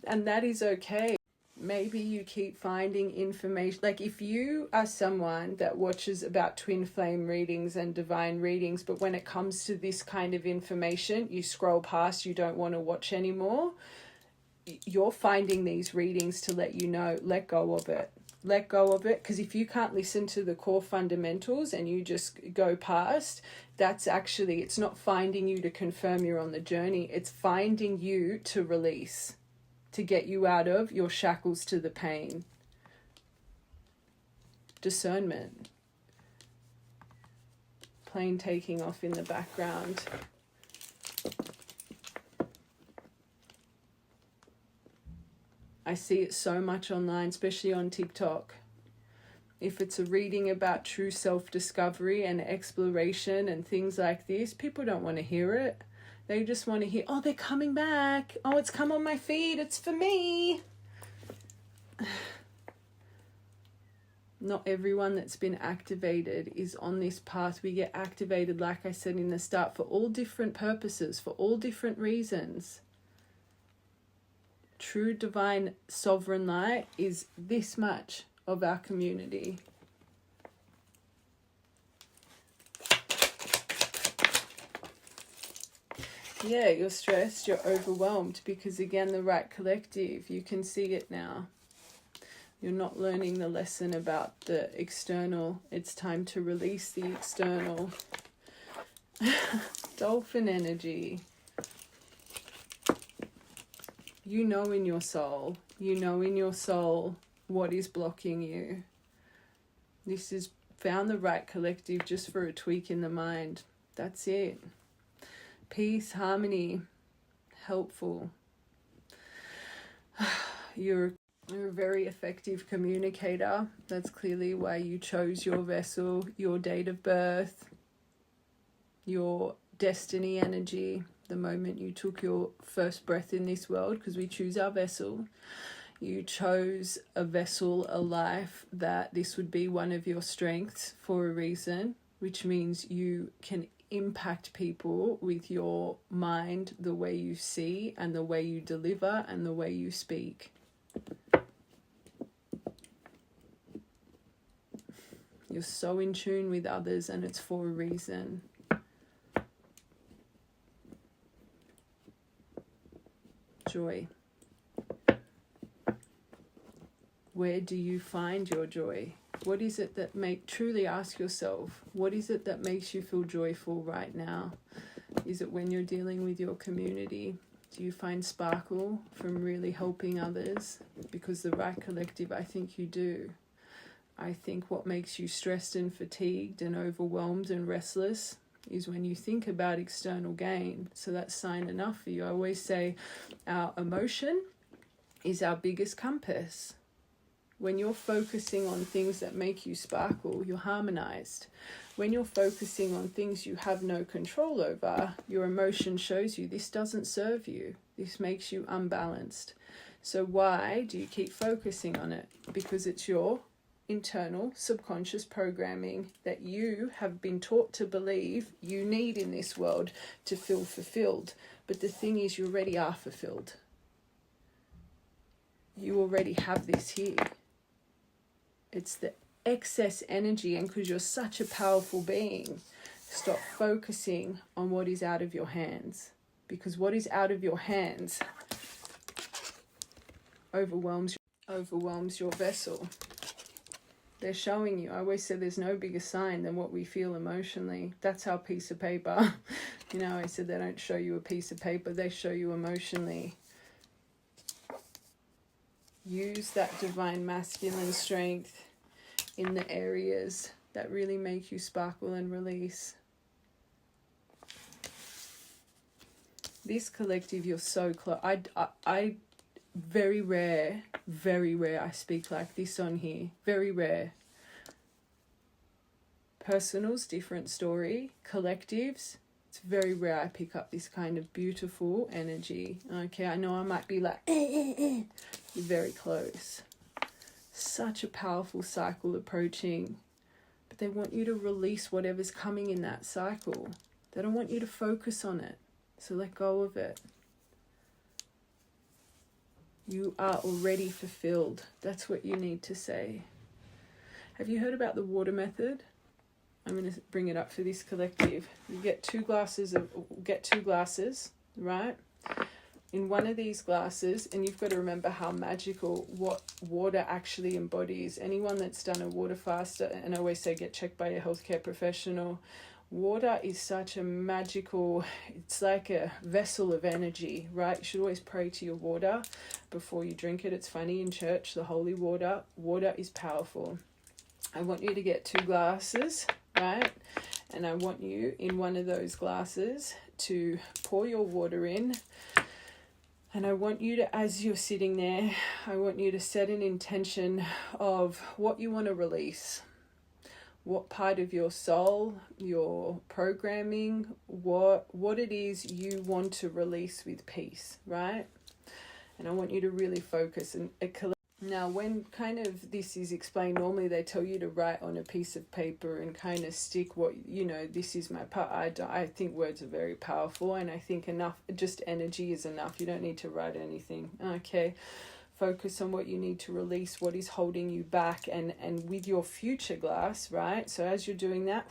And that is okay. Maybe you keep finding information. Like if you are someone that watches about twin flame readings and divine readings, but when it comes to this kind of information, you scroll past, you don't want to watch anymore, you're finding these readings to let you know, let go of it. Let go of it, because if you can't listen to the core fundamentals and you just go past, that's actually, it's not finding you to confirm you're on the journey, it's finding you to release, to get you out of your shackles to the pain. Discernment. Plane taking off in the background. I see it so much online, especially on TikTok. If it's a reading about true self-discovery and exploration and things like this, people don't want to hear it. They just want to hear, oh, they're coming back. Oh, it's come on my feed. It's for me. not everyone that's been activated is on this path. We get activated, like I said in the start, for all different purposes, for all different reasons. True divine sovereign light is this much of our community. Yeah, you're stressed, you're overwhelmed, because again, the right collective, you can see it now. You're not learning the lesson about the external. It's time to release the external. Dolphin energy. You know in your soul. You know in your soul what is blocking you. This is found the right collective just for a tweak in the mind. That's it. Peace, harmony, helpful. You're a very effective communicator. That's clearly why you chose your vessel, your date of birth, your destiny energy, the moment you took your first breath in this world, because we choose our vessel. You chose a vessel, a life, that this would be one of your strengths for a reason, which means you can impact people with your mind, the way you see and the way you deliver and the way you speak. You're so in tune with others, and it's for a reason. Joy. Where do you find your joy? What is it that truly ask yourself, what is it that makes you feel joyful right now? Is it when you're dealing with your community? Do you find sparkle from really helping others? Because the right collective, I think you do. I think what makes you stressed and fatigued and overwhelmed and restless is when you think about external gain. So that's sign enough for you. I always say our emotion is our biggest compass. When you're focusing on things that make you sparkle, you're harmonized. When you're focusing on things you have no control over, your emotion shows you this doesn't serve you. This makes you unbalanced. So why do you keep focusing on it? Because it's your internal subconscious programming that you have been taught to believe you need in this world to feel fulfilled. But the thing is, you already are fulfilled. You already have this here. It's the excess energy, and because you're such a powerful being, stop focusing on what is out of your hands, because what is out of your hands overwhelms your vessel. They're showing you. I always say there's no bigger sign than what we feel emotionally. That's our piece of paper. You know, I said they don't show you a piece of paper, they show you emotionally. Use that divine masculine strength in the areas that really make you sparkle and release. This collective, you're so close. I very rare I speak like this on here. Very rare. Personals, different story. Collectives, it's very rare I pick up this kind of beautiful energy. Okay, I know I might be like, You're very close. Such a powerful cycle approaching. But they want you to release whatever's coming in that cycle. They don't want you to focus on it. So let go of it. You are already fulfilled. That's what you need to say. Have you heard about the water method? I'm going to bring it up for this collective. You get two glasses, right? In one of these glasses, and you've got to remember how magical what water actually embodies. Anyone that's done a water fast, and I always say get checked by a healthcare professional. Water is such a magical, it's like a vessel of energy, right? You should always pray to your water before you drink it. It's funny, in church, the holy water is powerful. I want you to get 2 glasses, right? And I want you, in one of those glasses, to pour your water in. And I want you to, as you're sitting there, I want you to set an intention of what you want to release. What part of your soul, your programming, what it is you want to release with peace, right? And I want you to really focus. And Now, when kind of this is explained, normally they tell you to write on a piece of paper and kind of stick what, you know, this is my part. I think words are very powerful, and I think enough, just energy is enough. You don't need to write anything. Okay. Focus on what you need to release, what is holding you back, and with your future glass, right? So as you're doing that,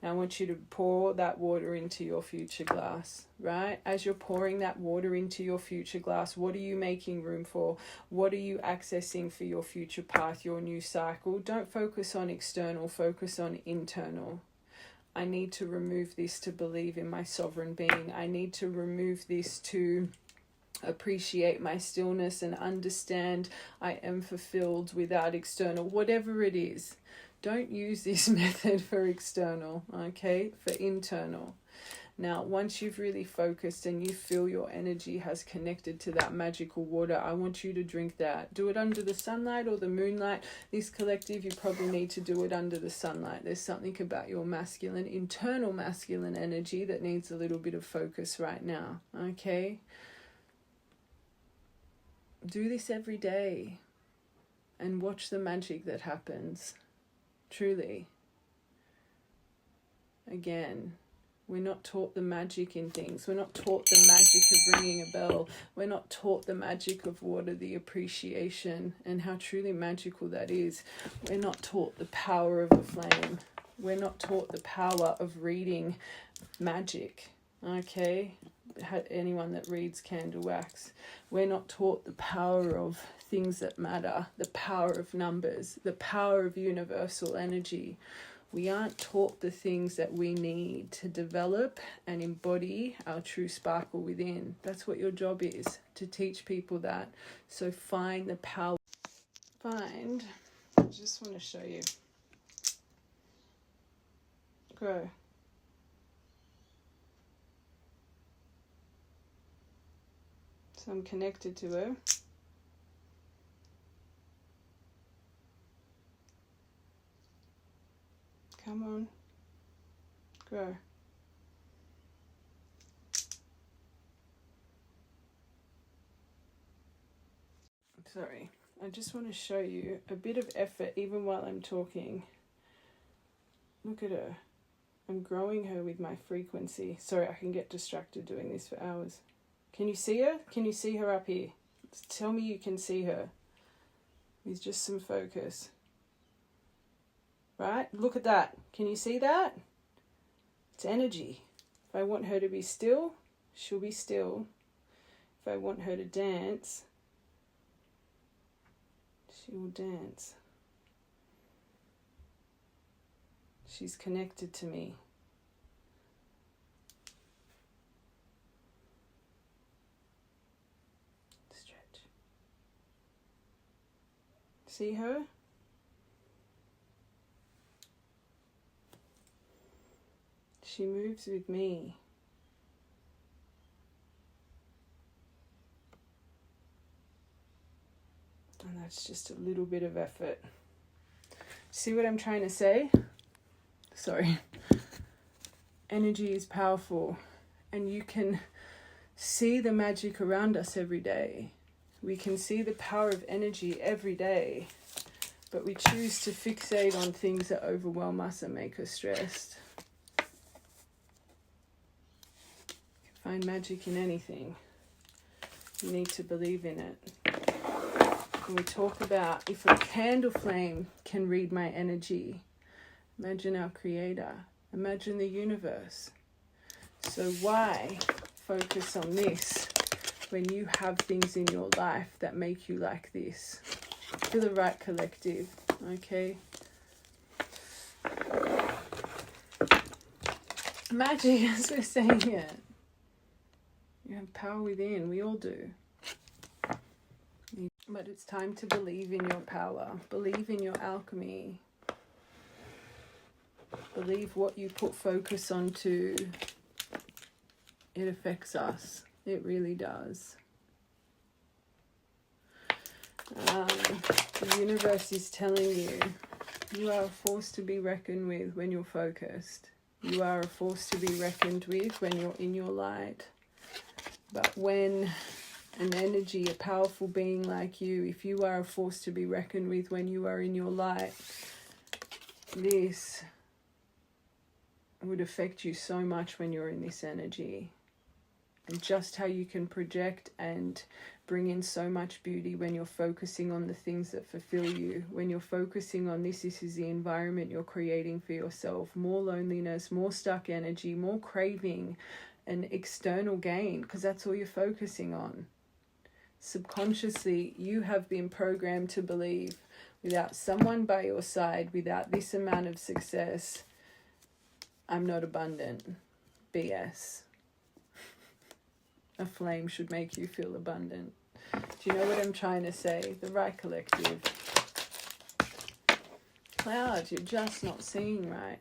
now I want you to pour that water into your future glass, right? As you're pouring that water into your future glass, what are you making room for? What are you accessing for your future path, your new cycle? Don't focus on external, focus on internal. I need to remove this to believe in my sovereign being. I need to remove this to appreciate my stillness and understand I am fulfilled without external, whatever it is. Don't use this method for external, okay? For internal. Now, once you've really focused and you feel your energy has connected to that magical water, I want you to drink that. Do it under the sunlight or the moonlight. This collective, you probably need to do it under the sunlight. There's something about your masculine, internal masculine energy that needs a little bit of focus right now, okay? Do this every day and watch the magic that happens. Truly. Again, we're not taught the magic in things. We're not taught the magic of ringing a bell. We're not taught the magic of water, the appreciation, and how truly magical that is. We're not taught the power of a flame. We're not taught the power of reading magic. Okay? Anyone that reads candle wax. We're not taught the power of things that matter, the power of numbers, the power of universal energy. We aren't taught the things that we need to develop and embody our true sparkle within. That's what your job is, to teach people that. So find the power. I just want to show you. Grow. So I'm connected to her. Come on. Grow. Sorry. I just want to show you a bit of effort even while I'm talking. Look at her. I'm growing her with my frequency. Sorry, I can get distracted doing this for hours. Can you see her? Can you see her up here? Tell me you can see her. With just some focus. Right? Look at that. Can you see that? It's energy. If I want her to be still, she'll be still. If I want her to dance, she will dance. She's connected to me. See her? She moves with me. And that's just a little bit of effort. See what I'm trying to say? Sorry. Energy is powerful, and you can see the magic around us every day. We can see the power of energy every day, but we choose to fixate on things that overwhelm us and make us stressed. You can find magic in anything. You need to believe in it. And we talk about if a candle flame can read my energy, imagine our creator, imagine the universe. So why focus on this when you have things in your life that make you like this? To the right collective, okay? Magic, as we're saying it. You have power within, we all do. But it's time to believe in your power. Believe in your alchemy. Believe what you put focus onto, it affects us. It really does. The universe is telling you, you are a force to be reckoned with when you're focused. You are a force to be reckoned with when you're in your light. But when an energy, a powerful being like you, if you are a force to be reckoned with when you are in your light, this would affect you so much when you're in this energy. And just how you can project and bring in so much beauty when you're focusing on the things that fulfill you. When you're focusing on this is the environment you're creating for yourself. More loneliness, more stuck energy, more craving and external gain, because that's all you're focusing on. Subconsciously, you have been programmed to believe without someone by your side, without this amount of success, I'm not abundant. BS. A flame should make you feel abundant. Do you know what I'm trying to say? The right collective. Cloud, you're just not seeing right.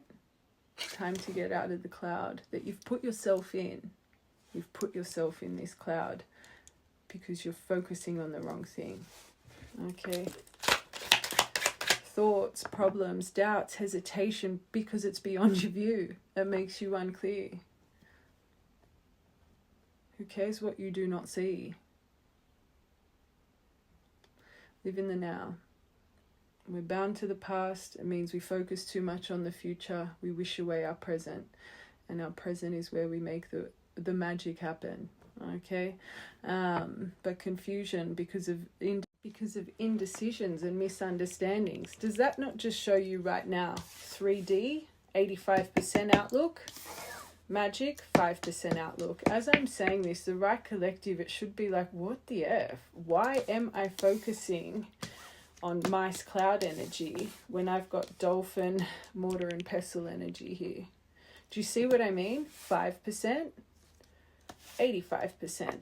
Time to get out of the cloud that you've put yourself in. You've put yourself in this cloud because you're focusing on the wrong thing. Okay. Thoughts, problems, doubts, hesitation, because it's beyond your view. It makes you unclear. Who cares what you do not see? Live in the now. We're bound to the past. It means we focus too much on the future. We wish away our present. And our present is where we make the magic happen. Okay? But confusion because of indecisions and misunderstandings. Does that not just show you right now? 3D, 85% outlook. Magic, 5% outlook. As I'm saying this, the right collective, it should be like, what the F? Why am I focusing on mice cloud energy when I've got dolphin, mortar and pestle energy here? Do you see what I mean? 5%, 85%.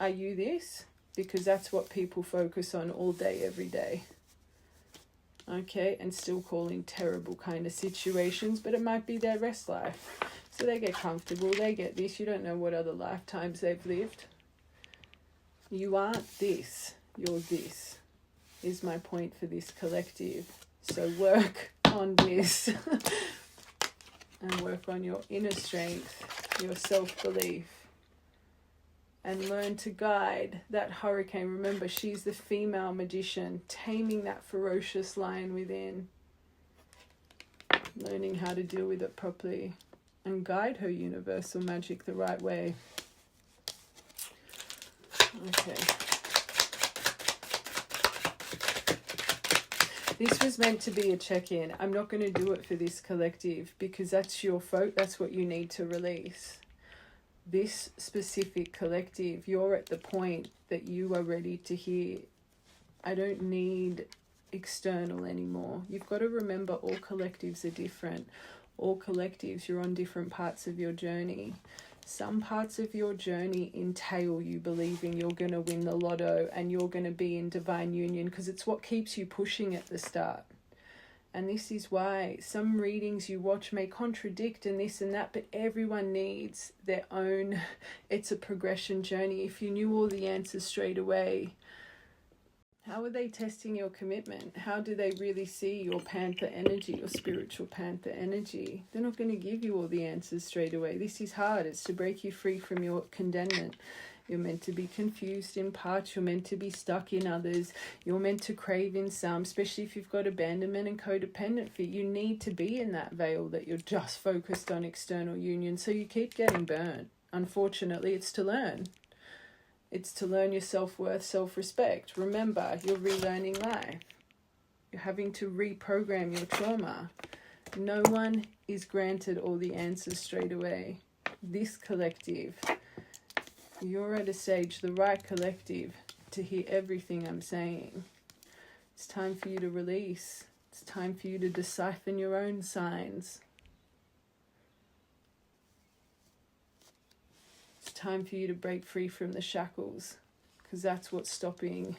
Are you this? Because that's what people focus on all day, every day. Okay, and still calling terrible kind of situations, but it might be their rest life. So they get comfortable, they get this. You don't know what other lifetimes they've lived. You aren't this, you're this, is my point for this collective. So work on this and work on your inner strength, your self-belief, and learn to guide that hurricane. Remember, she's the female magician, taming that ferocious lion within, learning how to deal with it properly and guide her universal magic the right way. Okay. This was meant to be a check-in. I'm not going to do it for this collective because that's your that's what you need to release. This specific collective, you're at the point that you are ready to hear, I don't need external anymore. You've got to remember all collectives are different. All collectives, you're on different parts of your journey. Some parts of your journey entail you believing you're going to win the lotto and you're going to be in divine union because it's what keeps you pushing at the start. And this is why some readings you watch may contradict and this and that, but everyone needs their own, it's a progression journey. If you knew all the answers straight away, how are they testing your commitment? How do they really see your panther energy, your spiritual panther energy? They're not going to give you all the answers straight away. This is hard. It's to break you free from your condemnment. You're meant to be confused in parts. You're meant to be stuck in others. You're meant to crave in some, especially if you've got abandonment and codependent fear. You need to be in that veil that you're just focused on external union. So you keep getting burnt. Unfortunately, it's to learn. It's to learn your self-worth, self-respect. Remember, you're relearning life. You're having to reprogram your trauma. No one is granted all the answers straight away. This collective, you're at a stage, the right collective, to hear everything I'm saying. It's time for you to release. It's time for you to decipher your own signs. Time for you to break free from the shackles, because that's what's stopping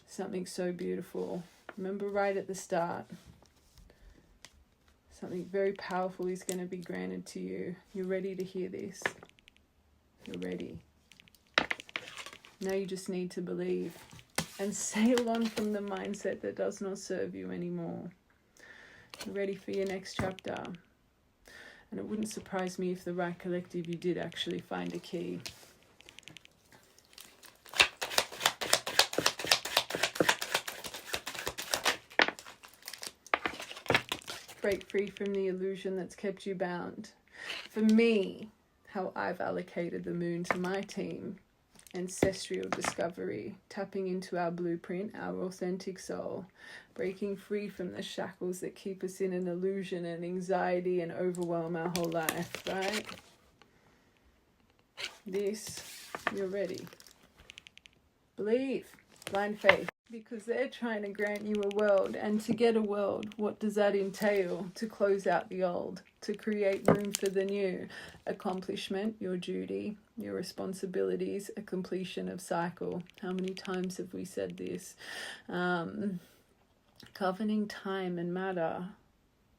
something so beautiful. Remember right at the start, something very powerful is going to be granted to you. You're ready to hear this. You're ready. Now you just need to believe and sail on from the mindset that does not serve you anymore. You're ready for your next chapter. And it wouldn't surprise me if the right collective, you did actually find a key. break free from the illusion that's kept you bound. For me, how I've allocated the moon to my team, ancestral discovery, tapping into our blueprint, our authentic soul, breaking free from the shackles that keep us in an illusion and anxiety and overwhelm our whole life, right? This, you're ready. Believe, blind faith, because they're trying to grant you a world, and to get a world, what does that entail? To close out the old, to create room for the new. Accomplishment, your duty, your responsibilities, a completion of cycle. How many times have we said this? Governing time and matter,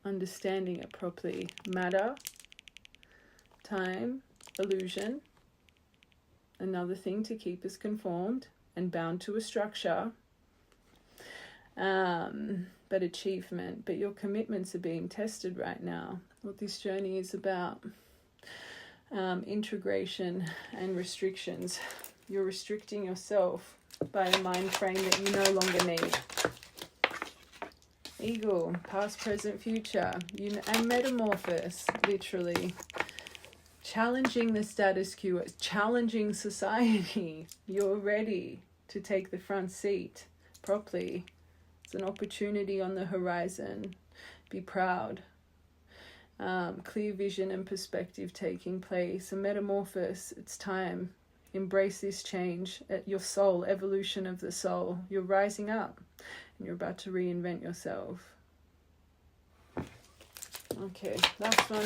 understanding it properly. Matter, time, illusion, another thing to keep us conformed and bound to a structure. But achievement, but your commitments are being tested right now. What this journey is about, integration and restrictions. You're restricting yourself by a mind frame that you no longer need. Eagle, past, present, future, and metamorphosis, literally. Challenging the status quo, challenging society. You're ready to take the front seat properly. It's an opportunity on the horizon. Be proud. Clear vision and perspective taking place. A metamorphosis. It's time. Embrace this change at your soul, evolution of the soul. You're rising up and you're about to reinvent yourself. Okay, last one.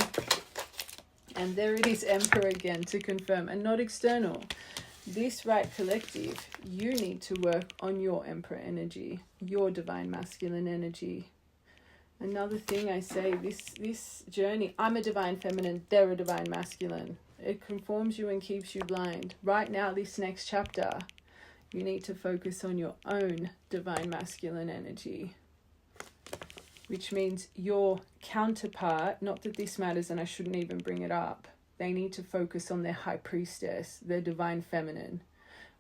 And there it is, Emperor again, to confirm. And not external. This right collective, you need to work on your Emperor energy, your divine masculine energy. Another thing I say, this journey, I'm a divine feminine, they're a divine masculine. It conforms you and keeps you blind. Right now, this next chapter, you need to focus on your own divine masculine energy, which means your counterpart, not that this matters and I shouldn't even bring it up, they need to focus on their high priestess, their divine feminine,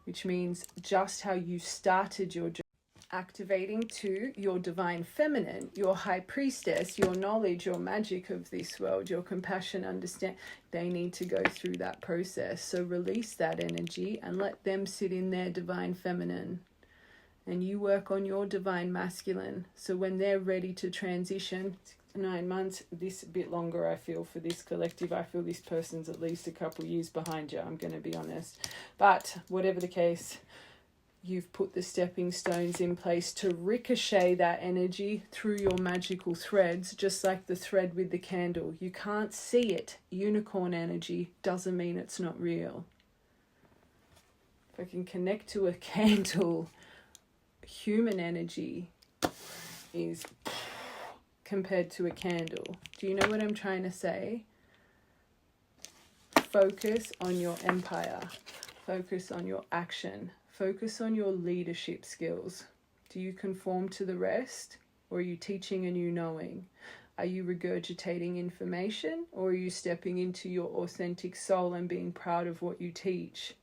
which means just how you started your journey, activating to your divine feminine, your high priestess, your knowledge, your magic of this world, your compassion, understand. They need to go through that process. So release that energy and let them sit in their divine feminine. And you work on your divine masculine. So when they're ready to transition, 9 months, this a bit longer I feel for this collective. I feel this person's at least a couple years behind you, I'm going to be honest. But whatever the case, you've put the stepping stones in place to ricochet that energy through your magical threads, just like the thread with the candle. You can't see it. Unicorn energy doesn't mean it's not real. If I can connect to a candle, human energy is compared to a candle. Do you know what I'm trying to say? Focus on your empire. Focus on your action. Focus on your leadership skills. Do you conform to the rest, or are you teaching a new knowing? Are you regurgitating information, or are you stepping into your authentic soul and being proud of what you teach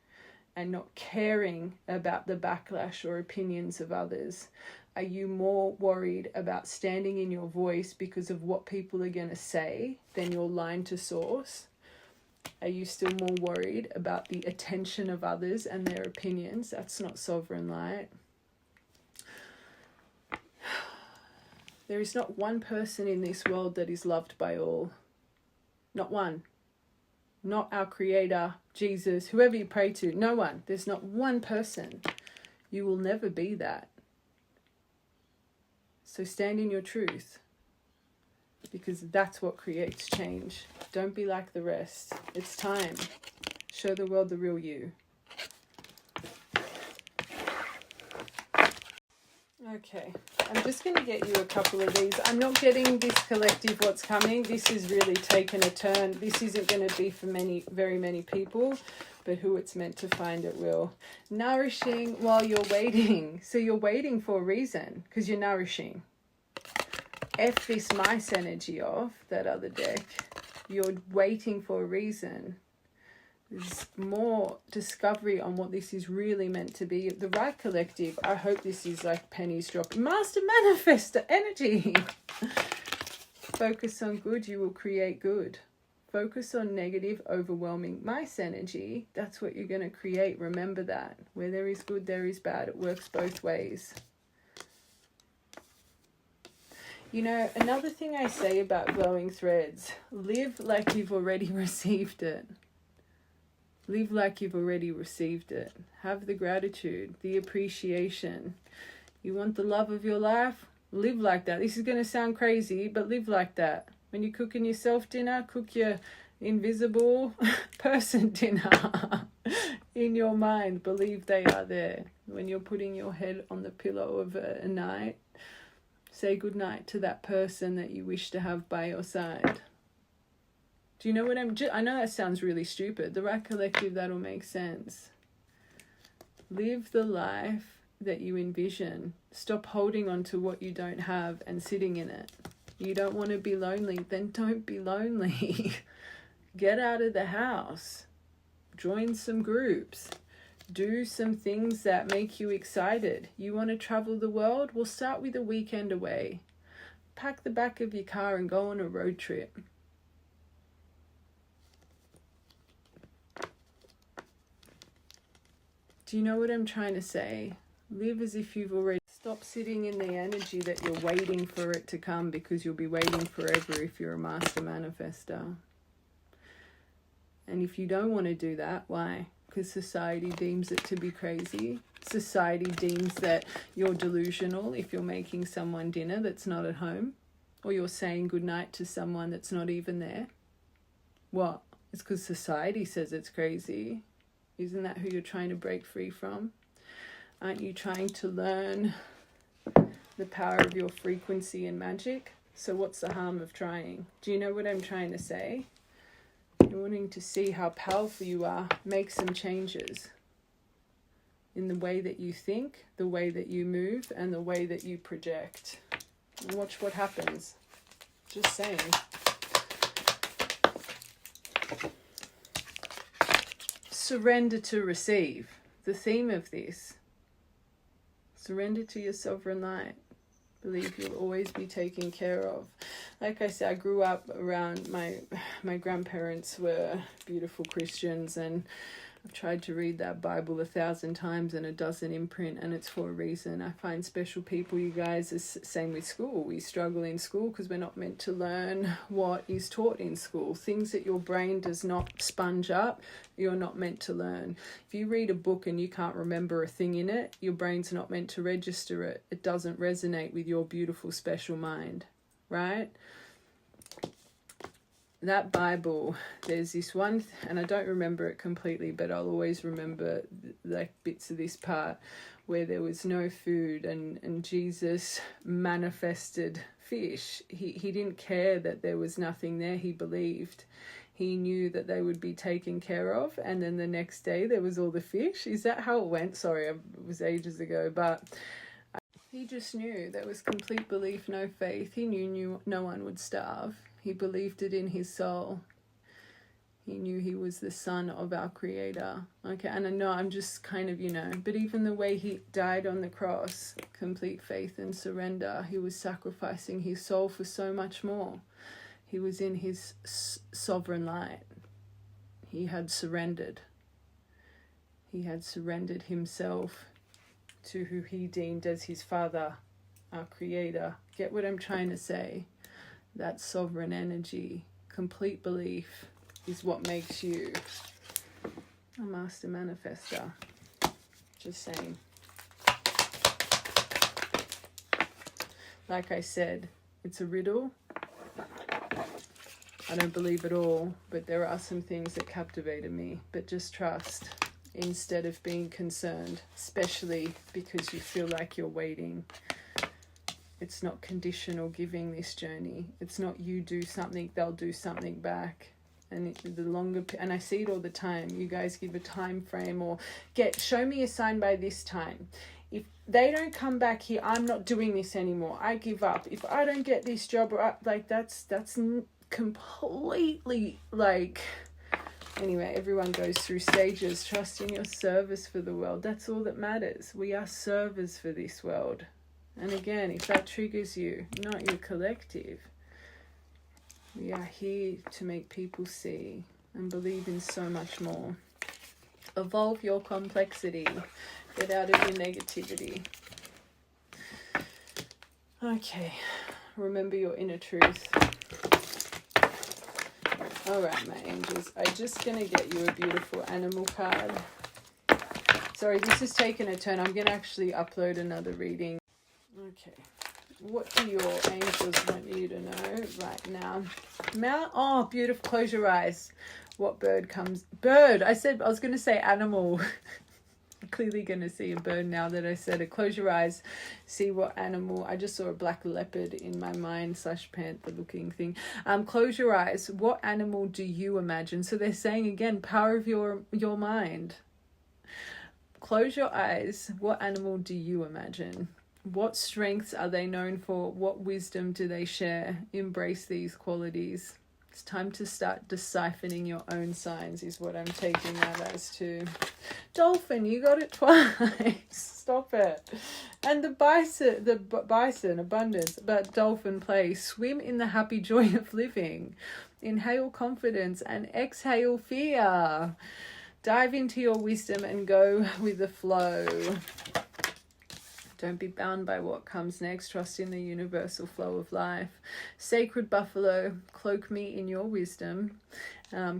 and not caring about the backlash or opinions of others? Are you more worried about standing in your voice because of what people are going to say than your line to source? Are you still more worried about the attention of others and their opinions? That's not sovereign light. There is not one person in this world that is loved by all. Not one. Not our Creator, Jesus, whoever you pray to. No one. There's not one person. You will never be that. So stand in your truth, because that's what creates change. Don't be like the rest. It's time. Show the world the real you. Okay, I'm just going to get you a couple of these. I'm not getting this collective what's coming. This is really taken a turn. This isn't going to be for very many people, but who it's meant to find it will. Nourishing while you're waiting. So you're waiting for a reason, because you're nourishing. F this mice energy off, that other deck. You're waiting for a reason. There's more discovery on what this is really meant to be. The right collective, I hope this is like pennies dropping. Master manifester energy. Focus on good, you will create good. Focus on negative, overwhelming mice energy. That's what you're going to create. Remember that. Where there is good, there is bad. It works both ways. You know, another thing I say about glowing threads, live like you've already received it. Live like you've already received it. Have the gratitude, the appreciation. You want the love of your life? Live like that. This is going to sound crazy, but live like that. When you're cooking yourself dinner, cook your invisible person dinner in your mind. Believe they are there. When you're putting your head on the pillow of a night, say goodnight to that person that you wish to have by your side. Do you know what I know that sounds really stupid. The right collective, that'll make sense. Live the life that you envision. Stop holding on to what you don't have and sitting in it. You don't want to be lonely, then don't be lonely. Get out of the house. Join some groups. Do some things that make you excited. You want to travel the world? Well, start with a weekend away. Pack the back of your car and go on a road trip. Do you know what I'm trying to say? Live as if you've already... Stop sitting in the energy that you're waiting for it to come, because you'll be waiting forever if you're a master manifester. And if you don't want to do that, why? Because society deems it to be crazy. Society deems that you're delusional if you're making someone dinner that's not at home, or you're saying goodnight to someone that's not even there. What? It's because society says it's crazy. Isn't that who you're trying to break free from? Aren't you trying to learn the power of your frequency and magic? So what's the harm of trying? Do you know what I'm trying to say? You're wanting to see how powerful you are. Make some changes in the way that you think, the way that you move, and the way that you project. And watch what happens. Just saying. Surrender to receive. The theme of this. Surrender to your sovereign light. Believe you'll always be taken care of. Like I said, I grew up around my grandparents were beautiful Christians, and I've tried to read that Bible 1,000 times and it doesn't imprint, and it's for a reason. I find special people, you guys, is same with school. We struggle in school because we're not meant to learn what is taught in school. Things that your brain does not sponge up, you're not meant to learn. If you read a book and you can't remember a thing in it, your brain's not meant to register it. It doesn't resonate with your beautiful, special mind, right? That Bible, there's this one, and I don't remember it completely, but I'll always remember like bits of this part where there was no food, and Jesus manifested fish. He didn't care that there was nothing there. He believed. He knew that they would be taken care of, and then the next day there was all the fish. Is that how it went? Sorry, it was ages ago, but he just knew. There was complete belief, no faith. He knew no one would starve. He believed it in his soul. He knew he was the son of our creator. Okay, and I know I'm just kind of, but even the way he died on the cross, complete faith and surrender. He was sacrificing his soul for so much more. He was in his sovereign light. He had surrendered. He had surrendered himself to who he deemed as his father, our creator. Get what I'm trying to say? That sovereign energy, complete belief, is what makes you a master manifester. Just saying. Like I said, it's a riddle. I don't believe it all, but there are some things that captivated me. But just trust instead of being concerned, especially because you feel like you're waiting. It's not conditional giving, this journey. It's not you do something, they'll do something back. And the longer, and I see it all the time. You guys give a time frame or show me a sign by this time. If they don't come back here, I'm not doing this anymore. I give up. If I don't get this job, that's completely anyway, everyone goes through stages. Trust in your service for the world. That's all that matters. We are servers for this world. And again, if that triggers you, not your collective, We are here to make people see and believe in so much more. Evolve your complexity. Get out of your negativity. Okay. Remember your inner truth. Alright, my angels. I'm just going to get you a beautiful animal card. Sorry, this has taken a turn. I'm going to actually upload another reading. Okay. What do your angels want you to know right now? Oh, beautiful. Close your eyes. What bird comes? Bird. I was going to say animal. Clearly going to see a bird now that I said it. Close your eyes. See what animal. I just saw a black leopard in my mind / panther looking thing. Close your eyes. What animal do you imagine? So they're saying again, power of your mind. Close your eyes. What animal do you imagine? What strengths are they known for? What wisdom do they share? Embrace these qualities. It's time to start deciphering your own signs is what I'm taking that as too. Dolphin, you got it twice. Stop it. And the bison, abundance, but dolphin play. Swim in the happy joy of living. Inhale confidence and exhale fear. Dive into your wisdom and go with the flow. Don't be bound by what comes next. Trust in the universal flow of life. Sacred buffalo, cloak me in your wisdom.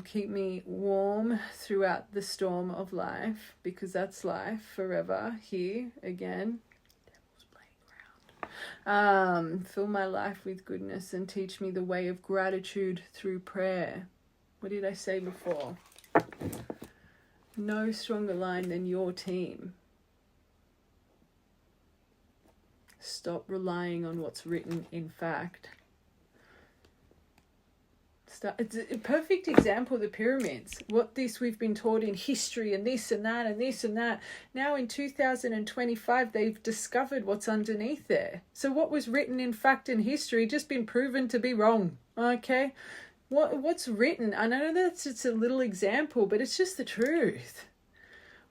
Keep me warm throughout the storm of life, because that's life forever here again. Devil's playground. Fill my life with goodness and teach me the way of gratitude through prayer. What did I say before? No stronger line than your team. Stop relying on what's written in fact. It's a perfect example of the pyramids. We've been taught in history and this and that and this and that. Now in 2025, they've discovered what's underneath there. So what was written in fact in history just been proven to be wrong. Okay? What's written? I know that's it's a little example, but it's just the truth.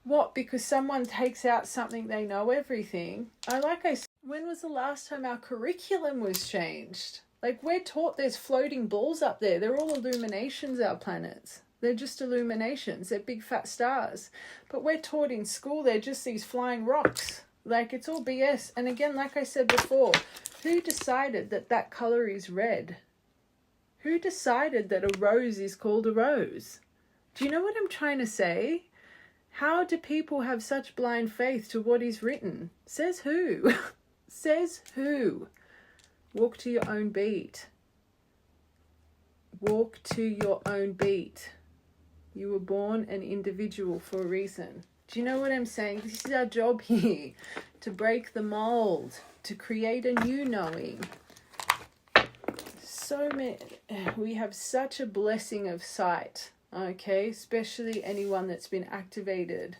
What? Because someone takes out something, they know everything. When was the last time our curriculum was changed? Like, we're taught there's floating balls up there. They're all illuminations, our planets. They're just illuminations. They're big fat stars. But we're taught in school they're just these flying rocks. Like, it's all BS. And again, like I said before, who decided that colour is red? Who decided that a rose is called a rose? Do you know what I'm trying to say? How do people have such blind faith to what is written? Says who? Says who? Walk to your own beat. Walk to your own beat. You were born an individual for a reason. Do you know what I'm saying? This is our job here. To break the mold. To create a new knowing. We have such a blessing of sight. Okay? Especially anyone that's been activated.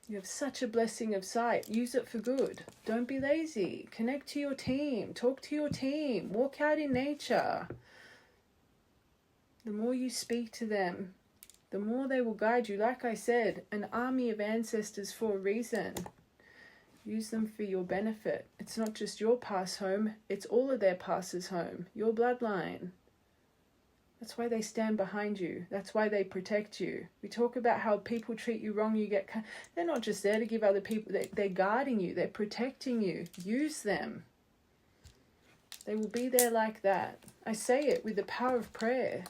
You have such a blessing of sight. Use it for good. Don't be lazy. Connect to your team. Talk to your team. Walk out in nature. The more you speak to them, the more they will guide you. Like I said, an army of ancestors for a reason. Use them for your benefit. It's not just your past home. It's all of their passes home. Your bloodline. That's why they stand behind you. That's why they protect you. We talk about how people treat you wrong. They're not just there to give other people. They're guarding you. They're protecting you. Use them. They will be there like that. I say it with the power of prayer.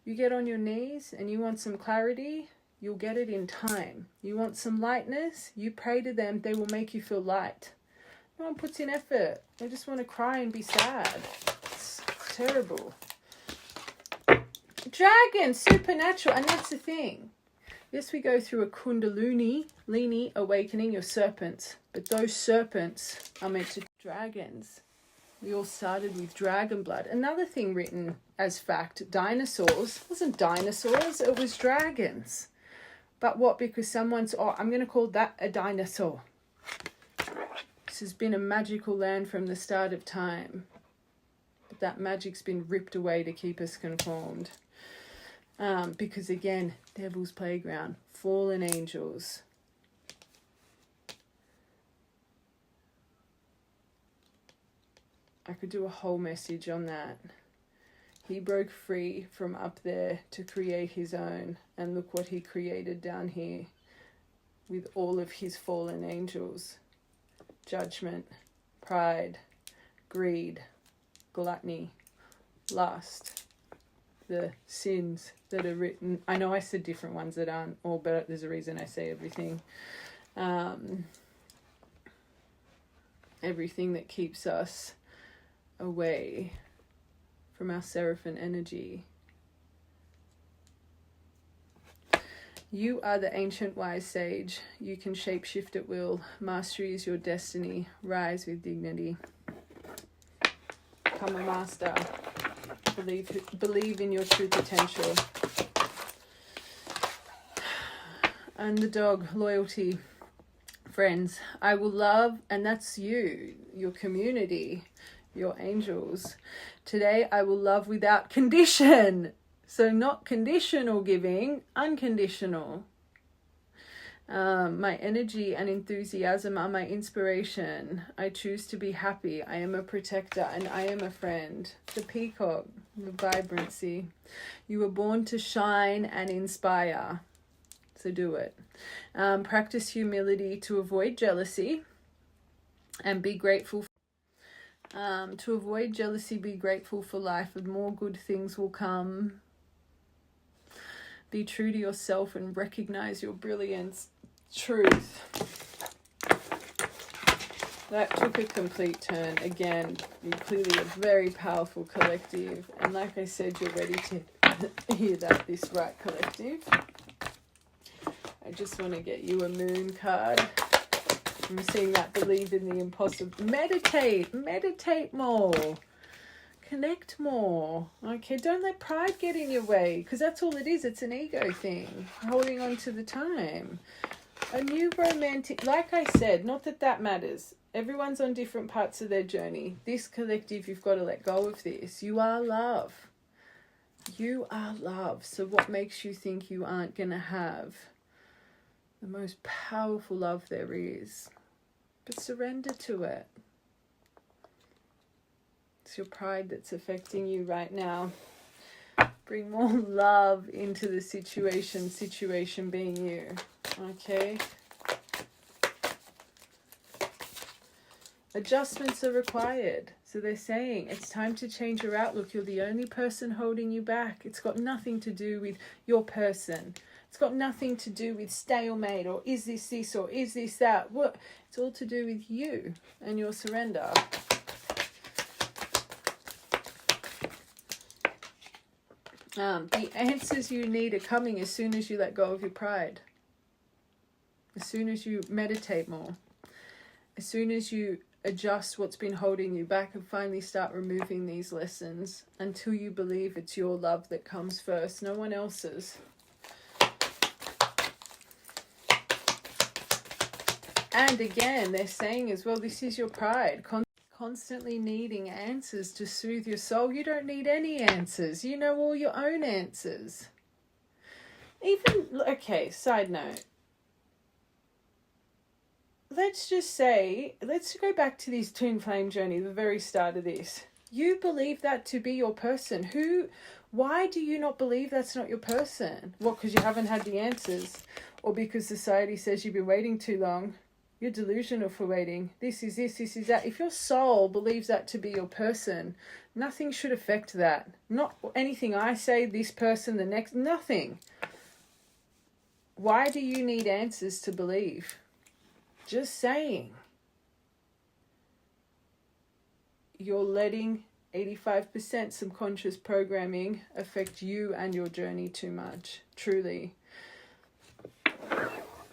You get on your knees and you want some clarity, you'll get it in time. You want some lightness, you pray to them. They will make you feel light. No one puts in effort. They just want to cry and be sad. It's terrible. Dragon, supernatural, and that's the thing. Yes, we go through a kundalini awakening, your serpents, but those serpents are meant to be dragons. We all started with dragon blood. Another thing written as fact, dinosaurs. It wasn't dinosaurs, it was dragons. But what? Because someone's, I'm going to call that a dinosaur. This has been a magical land from the start of time. But that magic's been ripped away to keep us conformed. Because again, devil's playground, fallen angels. I could do a whole message on that. He broke free from up there to create his own. And look what he created down here with all of his fallen angels. Judgment, pride, greed, gluttony, lust, the sins that are written. I know I said different ones that aren't all, but there's a reason I say everything. Everything that keeps us away from our seraphim energy. You are the ancient wise sage. You can shapeshift at will. Mastery is your destiny. Rise with dignity. Become a master. Believe in your true potential. Underdog, loyalty, friends. I will love, and that's you, your community, your angels. Today I will love without condition. So not conditional giving, unconditional. My energy and enthusiasm are my inspiration. I choose to be happy. I am a protector and I am a friend. The peacock, the vibrancy. You were born to shine and inspire. So do it. Practice humility to avoid jealousy and be grateful. To avoid jealousy, be grateful for life and more good things will come. Be true to yourself and recognize your brilliance. Truth. That took a complete turn. Again, you're clearly a very powerful collective. And like I said, you're ready to hear that, this right collective. I just want to get you a moon card. I'm seeing that believe in the impossible. Meditate more. Connect more. Okay, don't let pride get in your way, because that's all it is. It's an ego thing, holding on to the time. A new romantic, like I said, not that that matters. Everyone's on different parts of their journey. This collective, you've got to let go of this. You are love. You are love. So what makes you think you aren't going to have the most powerful love there is? But surrender to it. It's your pride that's affecting you right now. Bring more love into the situation being you. Okay? Adjustments are required. So they're saying it's time to change your outlook. You're the only person holding you back. It's got nothing to do with your person. It's got nothing to do with stalemate or is this or is this that. What? It's all to do with you and your surrender. The answers you need are coming as soon as you let go of your pride. As soon as you meditate more. As soon as you adjust what's been holding you back and finally start removing these lessons until you believe it's your love that comes first, no one else's. And again, they're saying as well, this is your pride. Constantly needing answers to soothe your soul. You don't need any answers. You know all your own answers. Even, okay, side note. Let's just say, let's go back to this twin flame journey, the very start of this. You believe that to be your person. Why do you not believe that's not your person? What, because you haven't had the answers? Or because society says you've been waiting too long? You're delusional for waiting. This is this is that. If your soul believes that to be your person, nothing should affect that. Not anything I say, this person, the next, nothing. Why do you need answers to believe? Just saying. You're letting 85% subconscious programming affect you and your journey too much. Truly.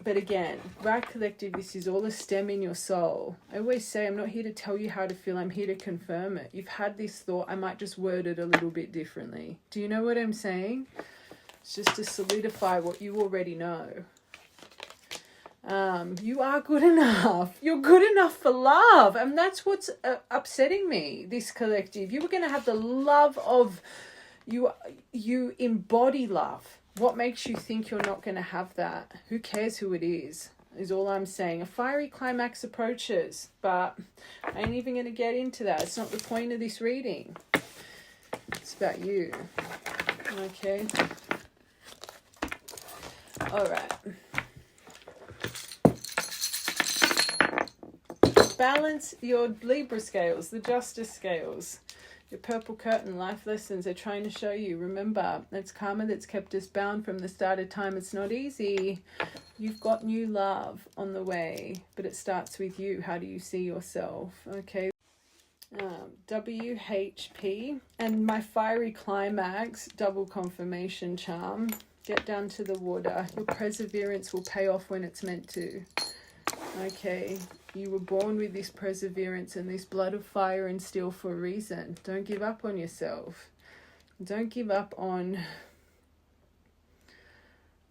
But again, right collective, this is all a stem in your soul. I always say, I'm not here to tell you how to feel. I'm here to confirm it. You've had this thought. I might just word it a little bit differently. Do you know what I'm saying? It's just to solidify what you already know. You are good enough. You're good enough for love. And that's what's upsetting me, this collective. You were going to have the love of you. You embody love. What makes you think you're not going to have that? Who cares who it is all I'm saying. A fiery climax approaches, but I ain't even going to get into that. It's not the point of this reading. It's about you. Okay. All right. Balance your Libra scales, the justice scales. Your purple curtain, life lessons are trying to show you. Remember, it's karma that's kept us bound from the start of time. It's not easy. You've got new love on the way, but it starts with you. How do you see yourself? Okay. WHP and my fiery climax, double confirmation charm. Get down to the water. Your perseverance will pay off when it's meant to. Okay. You were born with this perseverance and this blood of fire and steel for a reason. Don't give up on yourself. Don't give up on...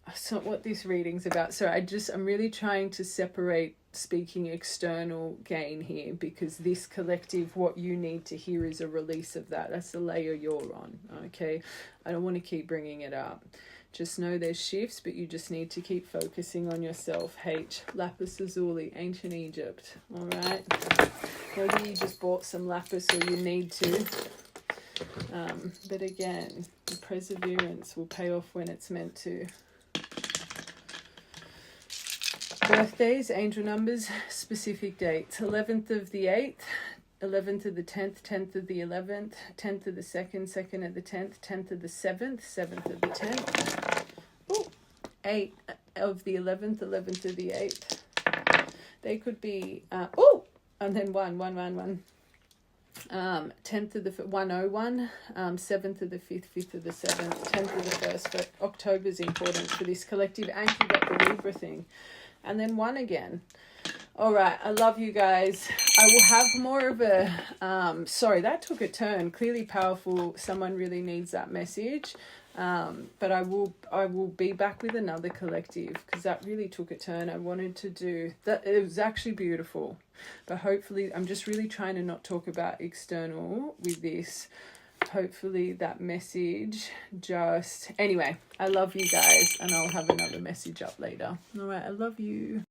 That's not what this reading's about. So I'm really trying to separate speaking external gain here, because this collective, what you need to hear is a release of that. That's the layer you're on, okay? I don't want to keep bringing it up. Just know there's shifts, but you just need to keep focusing on yourself. H, lapis lazuli, ancient Egypt. All right. Maybe you just bought some lapis or you need to. But again, the perseverance will pay off when it's meant to. Birthdays, angel numbers, specific dates. 11th of the 8th. 11th of the 10th, 10th of the 11th, 10th of the 2nd, 2nd of the 10th, 10th of the 7th, 7th of the 10th. Ooh, 8 of the 11th, 11th of the 8th. They could be, and then 1. 10th of the 101, 7th of the 5th, 5th of the 7th, 10th of the 1st. But October's important for this collective. And you got the Libra thing. And then 1 again. All right, I love you guys. I will have more of a, sorry, that took a turn. Clearly powerful. Someone really needs that message. But I will be back with another collective, because that really took a turn. I wanted to do that. It was actually beautiful, but hopefully I'm just really trying to not talk about external with this. Hopefully that message just, anyway, I love you guys, and I'll have another message up later. All right, I love you.